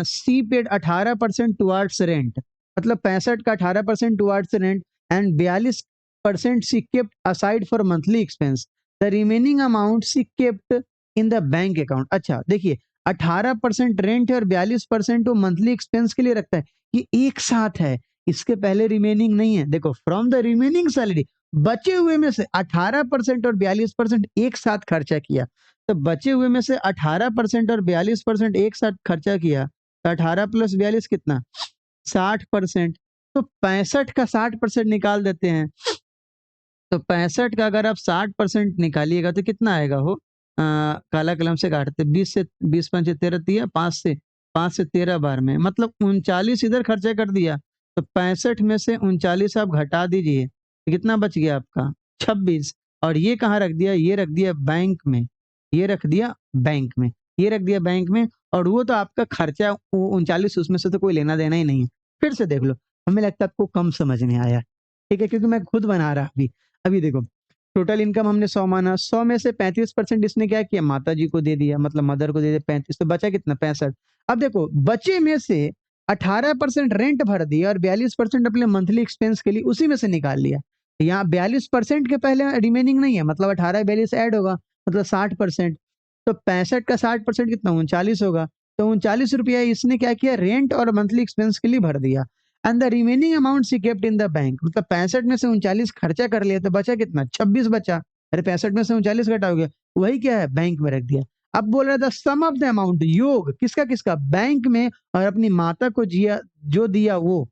सी पेड 18% टुवार्ड्स रेंट, मतलब 65 का 18% towards rent and 42% she kept aside for monthly expense, the remaining amount she kept in the bank account. अच्छा देखिए, 18% रेंट है और 42% वो मंथली एक्सपेंस के लिए रखता है, ये एक साथ है, इसके पहले रिमेनिंग नहीं है। देखो फ्रॉम द रिमेनिंग सैलरी, बचे हुए में से 18% और 42% एक साथ खर्चा किया, तो बचे हुए में से 18% और 42% एक साथ खर्चा किया, तो 18 प्लस 42 कितना, 60%। तो 65 का 60% निकाल देते हैं, तो 65 का अगर आप 60% निकालिएगा तो कितना आएगा हो, काला कलम से काटते, 20 से 20 पंचे 13 दिया, 5 से 13 बार में, मतलब 39 इधर खर्चा कर दिया, तो 65 में से 39 आप घटा दीजिए, तो कितना बच गया आपका, 26। और ये कहाँ रख दिया, ये रख दिया बैंक में, ये रख दिया बैंक में, ये रख दिया बैंक में, और वो तो आपका खर्चा 39, उसमें से तो कोई लेना देना ही नहीं है। फिर से देख लो, हमें लगता है आपको कम समझ में आया, ठीक है, क्योंकि मैं खुद बना रहा अभी। अभी देखो, टोटल इनकम हमने 100 माना, 100 में से 35% इसने क्या किया, माता जी को दे दिया, मतलब मदर को दे दिया 35, तो बचा कितना, 65। अब देखो बचे में से 18% रेंट भर दिया और 42% अपने मंथली एक्सपेंस के लिए उसी में से निकाल लिया। यहाँ 42% के पहले रिमेनिंग नहीं है, मतलब 18 42 ऐड होगा, मतलब 60%। तो 65 का 60% कितना, 39 होगा। तो 39 रुपया इसने क्या किया, रेंट और मंथली एक्सपेंस के लिए भर दिया, and the remaining amount she kept in the bank, मतलब 65 में से 39 खर्चा कर लिया, तो बचा कितना, 26 बचा। अरे 65 में से 39 घटाओगे, वही क्या है, बैंक में रख दिया। अब बोल रहा था सम ऑफ द अमाउंट, योग किसका किसका, बैंक में और अपनी माता को जिया जो दिया वो।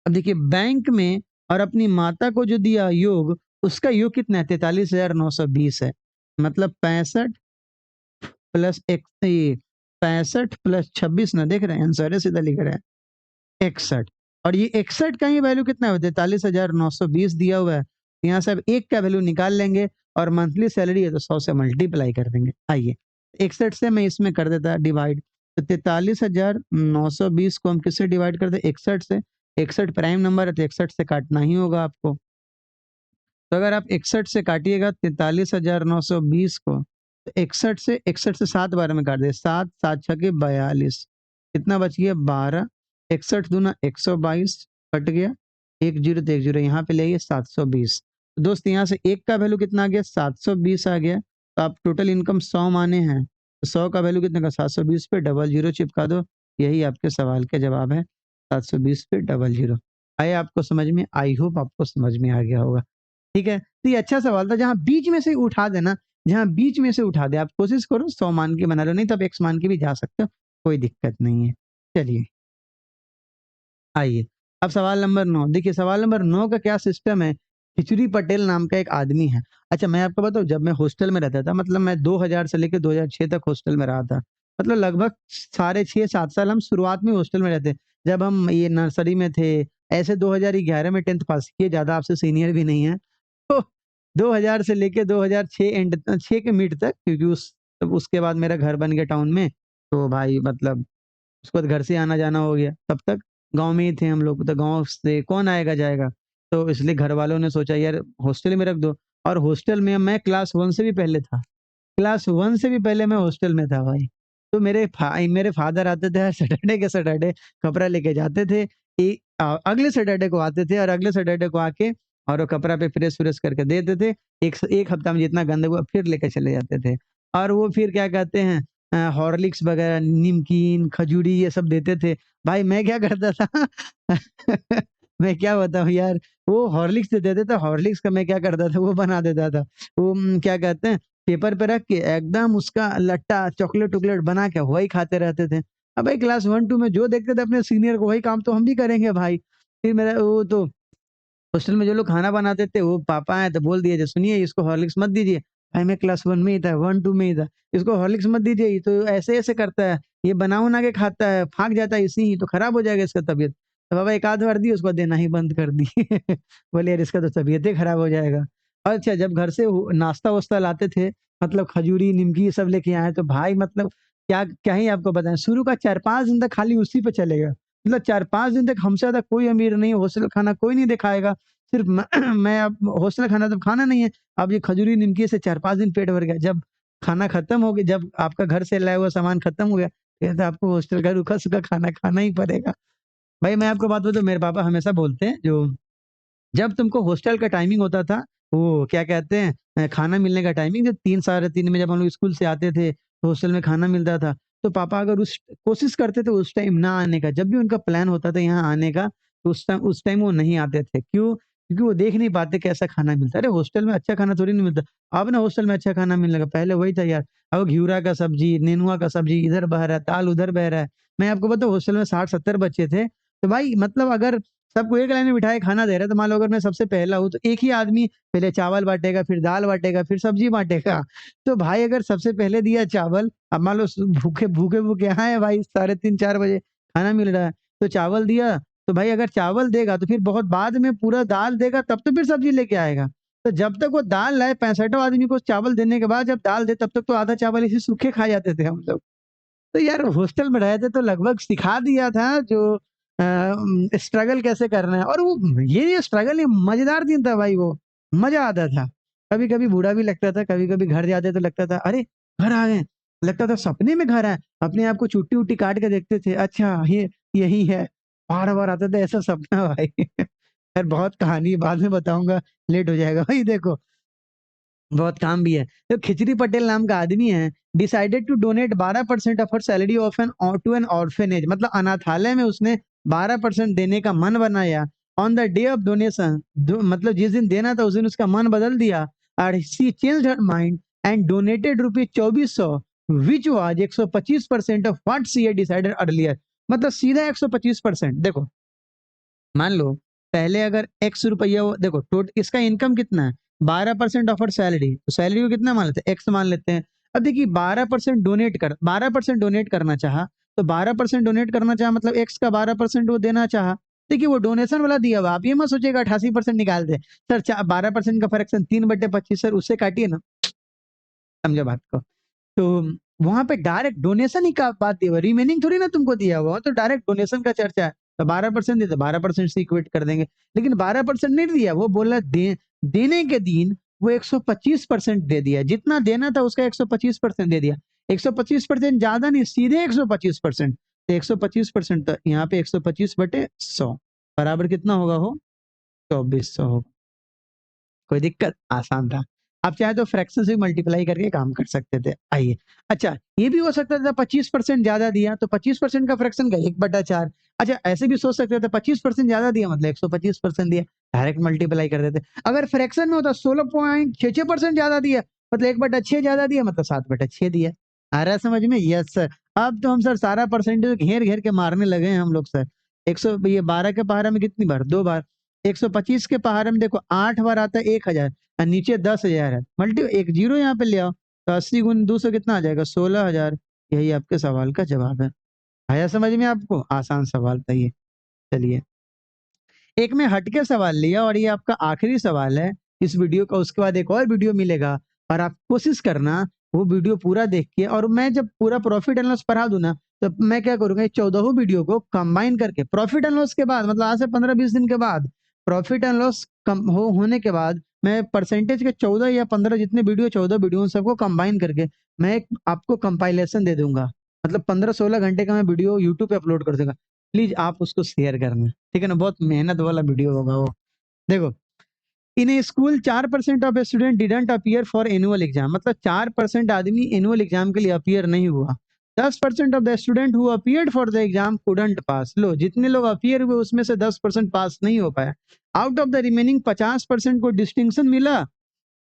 अब देखिए बैंक में और अपनी माता को जो दिया योग, उसका योग कितना है, 43,920 है, मतलब 65 प्लस एक, 65 प्लस 26 ना, देख रहे हैं आंसर है, सीधा लिख रहे हैं 61। और ये 61 का ही वैल्यू कितना है, 43,920 दिया हुआ है, यहाँ से अब एक का वैल्यू निकाल लेंगे, और मंथली सैलरी है तो 100 से मल्टीप्लाई कर देंगे। आइए 61 से मैं इसमें कर देता डिवाइड, तो 43,920 को हम किससे डिवाइड कर दे, 61 से। 61 प्राइम नंबर है तो 61 से काटना ही होगा आपको, तो अगर आप 61 से काटिएगा 43,920 को, तो 61 से 7 बार में काट दे, 7 7 छके 42, कितना बच गया, 12। 61 दूना 122 कट गया, 1 जीरो तो 1 जीरो यहाँ पे ले आइए, 720। तो दोस्त यहाँ से एक का वैल्यू कितना आ गया, 720 आ गया। तो आप टोटल इनकम 100 माने हैं, तो 100 का वैल्यू कितना का, 720 पे डबल जीरो चिपका दो, यही आपके सवाल का जवाब है, 720 पे डबल जीरो। आए आपको समझ में, आई होप आपको समझ में आ गया होगा। ठीक है, तो ये अच्छा सवाल था, जहां बीच में से उठा देना, जहां बीच में से उठा दे, आप कोशिश करो 100 मान के बना लो, नहीं तो आप एक्स मान के भी जा सकते हो, कोई दिक्कत नहीं है। चलिए आइए, अब सवाल नंबर 9, देखिए सवाल नंबर 9 का क्या सिस्टम है। खिचड़ी पटेल नाम का एक आदमी है। अच्छा मैं आपको बताऊं, जब मैं हॉस्टल में रहता था, मतलब मैं 2000 से लेकर 2006 तक हॉस्टल में रहा था, मतलब लगभग साढ़े 6 7 साल हम शुरुआत में हॉस्टल में रहते, जब हम ये नर्सरी में थे, ऐसे 2011 में 10th पास किए, ज्यादा आपसे सीनियर भी नहीं है। तो 2000 से लेके 2006 एंड 6 के मिड तक, क्योंकि उसके बाद मेरा घर बन गया टाउन में, तो भाई मतलब उसके बाद घर से आना जाना हो गया, तब तक गांव में ही थे हम लोग, तो गांव से कौन आएगा जाएगा, तो इसलिए घर वालों ने सोचा यार हॉस्टल में रख दो। और हॉस्टल में मैं क्लास 1 से भी पहले था, क्लास 1 से भी पहले मैं हॉस्टल में था भाई। तो मेरे फादर आते थे हर सैटरडे के सैटरडे, कपड़ा लेके जाते थे, अगले सैटरडे को आते थे, और अगले सैटरडे को आके और वो कपड़ा पे प्रेस व्रेस करके देते थे, एक हफ्ता में जितना गंदा हुआ फिर लेके चले जाते थे। और वो फिर क्या कहते हैं हॉर्लिक्स वगैरह, निमकीन, खजूरी ये सब देते थे। भाई मैं क्या करता था मैं क्या बताऊँ यार, वो हॉर्लिक्स दे देते थे, हॉर्लिक्स का मैं क्या करता था वो बना देता था। वो क्या कहते हैं पेपर पे रख के एकदम उसका लट्टा चॉकलेट-वॉकलेट बना के वही खाते रहते थे। अब भाई क्लास 1-2 में जो देखते थे अपने सीनियर को वही काम तो हम भी करेंगे भाई। फिर मेरा वो तो हॉस्टल में जो लोग खाना बनाते थे वो पापा आए तो बोल दिए थे, सुनिए इसको हॉर्लिक्स मत दीजिए। भाई मैं क्लास 1 में ही था, 1-2 में ही था। इसको हॉर्लिक्स मत दीजिए, ये तो ऐसे-ऐसे करता है, ये बना-वना के खाता है, फाँक जाता है इसी ही तो खराब हो जाएगा इसका तबीयत। तो पापा एक आध बार दिए उसके बाद देना ही बंद कर दिए। बोले यार इसका तो तबीयत ही खराब हो जाएगा। अच्छा जब घर से वो नाश्ता-वाश्ता लाते थे मतलब खजूरी, निमकी ये सब लेके आए तो भाई मतलब क्या क्या ही आपको बताएँ, शुरू का 4-5 दिन तक खाली उसी पे चलेगा। मतलब 4-5 दिन तक हमसे ज़्यादा कोई अमीर नहीं, हॉस्टल खाना कोई नहीं दिखाएगा। सिर्फ मैं मैं अब हॉस्टल खाना तो खाना नहीं है। अब ये खजूरी निमकी से 4-5 दिन पेट भर गया। जब खाना खत्म हो गया, जब आपका घर से लाया हुआ सामान खत्म हो गया, फिर तो आपको हॉस्टल का रूखा-सूखा खाना खाना ही पड़ेगा। भाई मैं आपको बात बताऊँ मेरे पापा हमेशा बोलते हैं जो जब तुमको हॉस्टल का टाइमिंग होता था, वो क्या कहते हैं खाना मिलने का टाइमिंग जब 3 साढ़े 3 में जब हम लोग स्कूल से आते थे, तो हॉस्टल में खाना मिलता था। तो पापा अगर उस कोशिश करते थे उस टाइम ना आने का, जब भी उनका प्लान होता था यहाँ आने का, तो उस टाइम वो नहीं आते थे। क्यों? क्योंकि वो देख नहीं पाते कैसा खाना मिलता है। अरे हॉस्टल में अच्छा खाना थोड़ी नहीं मिलता। अब ना हॉस्टल में अच्छा खाना मिलने लगा, पहले वही था यार। अब घिउरा का सब्जी, नेनुआ का सब्जी इधर बह रहा है, दाल उधर बह रहा है। मैं आपको बताऊँ हॉस्टल में 60-70 बच्चे थे, तो भाई मतलब अगर सबको एक लाइन में बिठाए खाना दे रहा है, तो मान लो अगर मैं सबसे पहला हूँ, तो एक ही आदमी पहले चावल बाँटेगा, फिर दाल बाँटेगा, फिर सब्ज़ी बाँटेगा। तो भाई अगर सबसे पहले दिया चावल, अब मान लो भूखे-भूखे आए हैं भाई, साढ़े 3-4 बजे खाना मिल रहा है, तो चावल दिया, तो भाई अगर चावल देगा, तो फिर बहुत बाद में पूरा दाल देगा, तब तो फिर सब्ज़ी लेके आएगा। तो जब तक वो दाल लाए 65वें आदमी को चावल देने के बाद जब दाल दे, तब तक तो आधा चावल ऐसे सूखे खा जाते थे हम लोग। तो यार हॉस्टल में रहे थे तो लगभग सिखा दिया था जो स्ट्रगल कैसे करना है और वो ये स्ट्रगल ये मजेदार दिन था भाई वो, मज़ा आता था। कभी-कभी बुरा भी लगता था, कभी-कभी घर जाते तो लगता था अरे! घर आ गए, लगता था सपने में घर आए। अपने आप को चुट्टी-वुट्टी काट के देखते थे, अच्छा ये यही है। बार-बार आता था ऐसा सपना भाई। यार बहुत कहानी बाद में बताऊँगा, लेट हो जाएगा भाई देखो। बहुत काम भी है। तो खिचड़ी पटेल नाम का आदमी है, decided to donate 12% of her salary of an to an orphanage मतलब अनाथालय में उसने 12% देने का मन बनाया। On the day of donation मतलब जिस दिन देना था उस दिन उसका मन बदल दिया और she changed her mind and donated rupees 2400 which was 125% of what she had decided earlier मतलब सीधा 125% देखो मान लो पहले अगर एक्स रुपया वो देखो इसका इनकम कितना है 12% ऑफ सैलरी तो सैलरी को कितना मान लेते हैं एक्स मान लेते हैं अब देखिए 12% डोनेट करना चाहा तो 12% डोनेट करना चाहा मतलब एक्स का 12% वो देना चाहा देखिए वो डोनेशन वाला दिया हुआ आप ये मत सोचिएगा 88% निकाल दे सर 12% का फ्रैक्शन 3/25 सर उससे काटिए ना समझो बात को तो वहाँ पे डायरेक्ट डोनेशन ही का बात दी हुई है, रिमेनिंग थोड़ी ना तुमको दिया हुआ, तो डायरेक्ट डोनेशन का चर्चा है। तो 12% दे तो 12% से इक्वेट कर देंगे। लेकिन 12% नहीं दिया, वो बोला देने के दिन वो 125% दे दिया। जितना देना था उसका 125% दे दिया। 125% ज़्यादा नहीं, सीधे 125%। तो 125% तो यहाँ पे 125/100 बराबर कितना होगा हो? 2400 होगा। कोई दिक्कत? आसान था। आप चाहे तो फ्रैक्शन से मल्टीप्लाई करके काम कर सकते थे। आइए, अच्छा ये भी हो सकता था 25% ज़्यादा दिया तो 25% का फ्रैक्शन का 1/4 अच्छा ऐसे भी सोच सकते थे 25% ज़्यादा दिया मतलब 125% दिया, डायरेक्ट मल्टीप्लाई कर देते। अगर फ्रैक्शन में होता 16.66% ज़्यादा दिया मतलब 1/6 ज़्यादा दिया मतलब 7/6 दिया। आ रहा है समझ में? Yes sir. अब तो हम सर सारा परसेंटेज घेर-घेर के मारने लगे हैं हम लोग सर। 100 ये 12 के पहाड़ा में कितनी बार? 2 बार। 125 के पहाड़े में देखो 8 बार आता है 1000 और नीचे 10,000 है। एक जीरो यहाँ पे ले आओ तो 80 गुण 200 कितना आ जाएगा? 16,000। यही आपके सवाल का जवाब है। आया समझ में आपको? आसान सवाल था ये। चलिए एक मैं हटके सवाल लिया और ये आपका आखिरी सवाल है इस वीडियो का उसके बाद एक और वीडियो मिलेगा और आप कोशिश करना वो वीडियो पूरा देख के और मैं जब पूरा प्रॉफिट एंड लॉस पढ़ा दूं ना तो मैं क्या करूंगा ये 14 वीडियो को कंबाइन करके प्रॉफिट एंड लॉस के बाद मतलब आज से 15-20 दिन के बाद प्रॉफिट एंड लॉस कम होने के बाद मैं परसेंटेज के 14 या 15 जितने वीडियो 14 वीडियो उन सबको कंबाइन करके मैं एक आपको कंपाइलेशन दे दूंगा मतलब 15-16 घंटे का मैं वीडियो यूट्यूब पे अपलोड कर दूंगा प्लीज आप उसको शेयर करना ठीक है ना बहुत मेहनत वाला वीडियो होगा वो देखो in a school 4% of student didn't appear for annual exam, मतलब 4% आदमी एनुअल एग्जाम के लिए अपीयर नहीं हुआ। 10% of the student who appeared for the exam couldn't pass. लो, जितने लोग अपीयर हुए उसमें से 10% पास नहीं हो पाया। आउट ऑफ द रिमेनिंग 50% को डिस्टिंक्शन मिला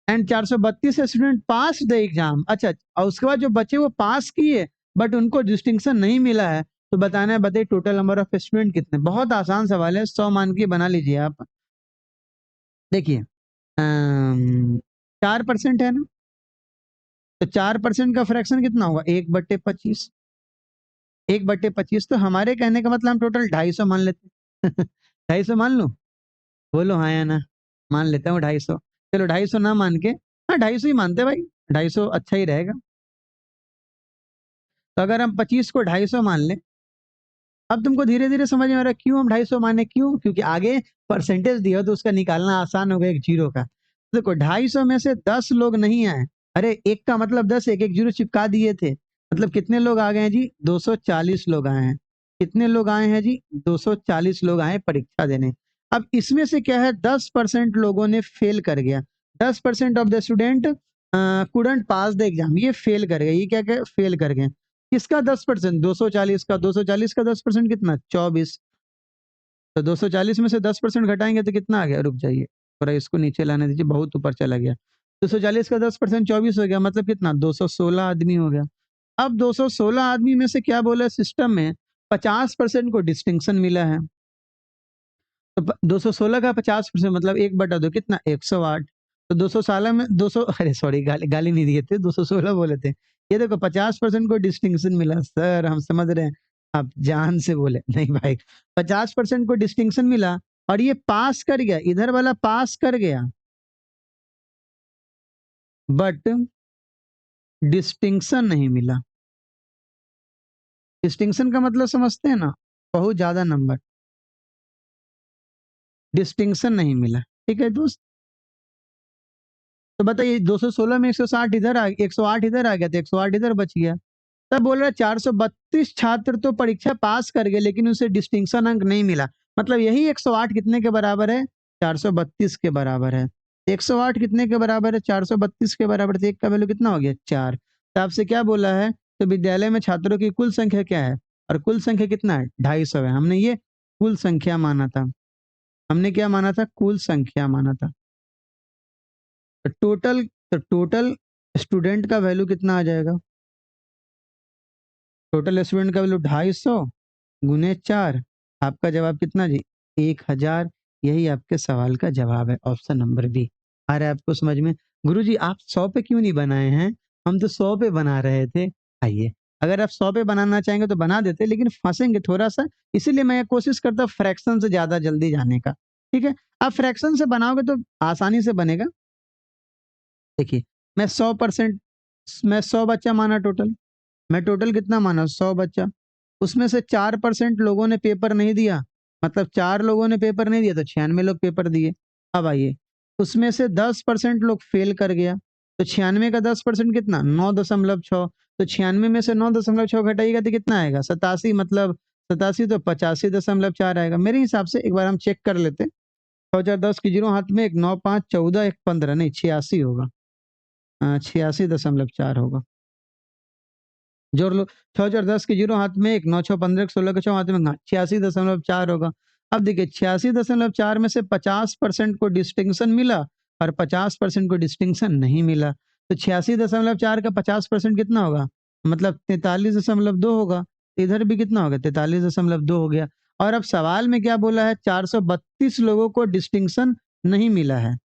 and 432 student pass the exam. अच्छा, और उसके बाद जो बच्चे वो पास किए बट उनको डिस्टिंक्शन नहीं मिला है, तो बताना है, बताइए टोटल नंबर ऑफ स्टूडेंट कितने। बहुत आसान सवाल है, 100 मान के बना लीजिए आप। देखिए 4% है ना, तो 4% का फ्रैक्शन कितना होगा, 1/25। 1/25, तो हमारे कहने का मतलब हम टोटल 250 मान लेते हैं। 250 मान लो, बोलो हाँ या ना। मान लेता हूँ 250। चलो 250 ना मान के, हाँ 250 ही मानते भाई, 250 अच्छा ही रहेगा। तो अगर हम 25 को 250 मान लें, अब तुमको धीरे धीरे समझ में आ रहा है क्यों हम 250 माने, क्यों, क्योंकि आगे परसेंटेज दिया तो उसका निकालना आसान होगा, एक जीरो का। देखो 250 में से 10 लोग नहीं आए, अरे एक का मतलब 10, एक एक जीरो चिपका दिए थे, मतलब कितने लोग आ गए हैं जी, 240 लोग आए हैं। कितने लोग आए हैं जी, 240 लोग आए परीक्षा देने। अब इसमें से क्या है, 10% लोगों ने फेल कर गया। 10% of the student couldn't pass the exam, ये फेल कर गए, ये क्या क्या फेल कर गए। किसका 10%, 240 का, 240 का 10% कितना, 24। तो 240 में से 10% घटाएंगे तो कितना आ गया, रुक जाइए थोड़ा इसको नीचे लाने दीजिए, बहुत ऊपर चला गया। 240 का 10% 24 हो गया, मतलब कितना, 216 आदमी हो गया। अब 216 आदमी में से क्या बोला सिस्टम में, 50% को डिस्टिंक्शन मिला है। तो 216 का 50% मतलब 1/2 कितना, 108। तो 216 में 200 अरे सॉरी, गाली गाली नहीं दिए थे, 216 बोले थे। ये देखो 50% को डिस्टिंक्शन मिला, सर हम समझ रहे हैं, आप जान से बोले नहीं भाई। 50% को डिस्टिंक्शन मिला और ये पास कर गया, इधर वाला पास कर गया, बट डिस्टिंक्शन नहीं मिला। डिस्टिंक्शन का मतलब समझते हैं ना, बहुत ज्यादा नंबर, डिस्टिंक्शन नहीं मिला। ठीक है दोस्त, तो बताइए 216 में 160 इधर आ, 108 इधर आ गया, तो 108 इधर बच गया। तब बोल रहा है 432 छात्र तो परीक्षा पास कर गए लेकिन उसे डिस्टिंक्शन अंक नहीं मिला। मतलब यही 108 कितने के बराबर है, 432 के बराबर है। 108 कितने के बराबर है, 432 के बराबर। तो एक का वैल्यू कितना हो गया, 4। तो आपसे क्या बोला है, तो विद्यालय में छात्रों की कुल संख्या क्या है, और कुल संख्या कितना है, 250 है। हमने ये कुल संख्या माना था, हमने क्या माना था, कुल संख्या माना था। तो टोटल स्टूडेंट का वैल्यू कितना आ जाएगा, टोटल स्टूडेंट का वैल्यू 250 गुने 4। आपका जवाब कितना जी, 1000। यही आपके सवाल का जवाब है, ऑप्शन नंबर बी। आ रहा है आपको समझ में। गुरुजी आप 100 पे क्यों नहीं बनाए हैं, हम तो 100 पे बना रहे थे। आइए, अगर आप 100 पे बनाना चाहेंगे तो बना देते, लेकिन फंसेंगे थोड़ा सा, इसीलिए मैं कोशिश करता हूँ फ्रैक्शन से ज्यादा जल्दी जाने का। ठीक है, आप फ्रैक्शन से बनाओगे तो आसानी से बनेगा। देखिए, मैं 100%, मैं 100 बच्चा माना टोटल, मैं टोटल कितना माना, 100 बच्चा। उसमें से 4% लोगों ने पेपर नहीं दिया, मतलब 4 लोगों ने पेपर नहीं दिया, तो 96 लोग पेपर दिए। अब आइए, उसमें से 10% लोग फेल कर गया, तो 96 का 10% कितना, 9.6। तो 96 में से 9.6 घटाइएगा तो कितना आएगा, 87, मतलब 87 तो 85.4 आएगा। मेरे हिसाब से एक बार हम चेक कर लेते। 6010 की जीरो हाथ में, एक 9 5 14 एक 15, नहीं 86 होगा, 86.4 होगा। जोड़ लो, 6010 की जीरो हाथ में, एक 9 6 15 16 के 6 हाथ में, 86.4 होगा। अब देखिए 86.4 में से 50% को डिस्टिंक्शन मिला और 50% को डिस्टिंक्शन नहीं मिला। तो 86.4 का 50% कितना होगा, मतलब 43.2 होगा। इधर भी कितना होगा, 43.2 हो गया। और अब सवाल में क्या बोला है, 432 लोगों को डिस्टिंक्शन नहीं मिला है,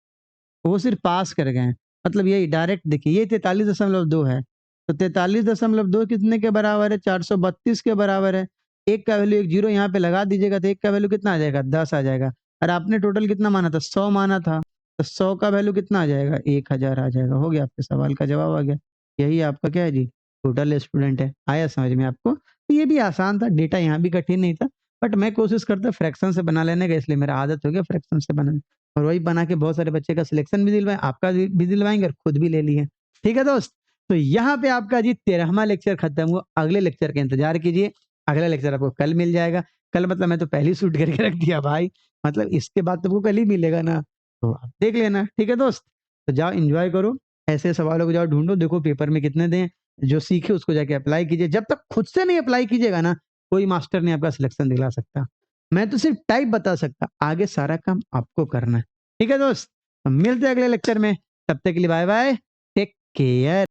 वो सिर्फ पास कर गए हैं। मतलब यही डायरेक्ट देखिए, ये 43.2 है, तो 43.2 कितने के बराबर है, 432 के बराबर है। एक का वैल्यू, एक जीरो यहाँ पे लगा दीजिएगा, तो एक का वैल्यू कितना आ जाएगा, 10 आ जाएगा। और आपने टोटल कितना माना था, 100 माना था, तो 100 का वैल्यू कितना आ जाएगा, 1000 आ जाएगा। हो गया, आपके सवाल का जवाब आ गया। यही आपका क्या है जी, टोटल स्टूडेंट है। आया समझ में आपको, तो ये भी आसान था, डेटा यहाँ भी कठिन नहीं था, बट मैं कोशिश करता फ्रैक्शन से बना लेने का, इसलिए मेरा आदत हो गया फ्रैक्शन से बनाने। और वही बना के बहुत सारे बच्चे का सिलेक्शन भी दिलवाए, आपका भी दिलवाएंगे और खुद भी ले लिए। ठीक है दोस्त, तो यहाँ पे आपका जी 13वां लेक्चर खत्म हुआ। अगले लेक्चर का इंतजार कीजिए, अगला लेक्चर आपको कल मिल जाएगा। कल मतलब मैं तो पहले ही शूट करके रख दिया भाई, मतलब इसके बाद तो वो कल ही मिलेगा ना। तो आप देख लेना, ठीक है दोस्त। तो जाओ एंजॉय करो, ऐसे सवालों को जाओ ढूंढो, देखो पेपर में कितने दें, जो सीखे उसको जाके अप्लाई कीजिए। जब तक खुद से नहीं अप्लाई कीजिएगा ना, कोई मास्टर नहीं आपका सिलेक्शन दिला सकता। मैं तो सिर्फ टाइप बता सकता, आगे सारा काम आपको करना है। ठीक है दोस्त, तो मिलते हैं अगले लेक्चर में, तब तक के लिए बाय बाय, टेक केयर।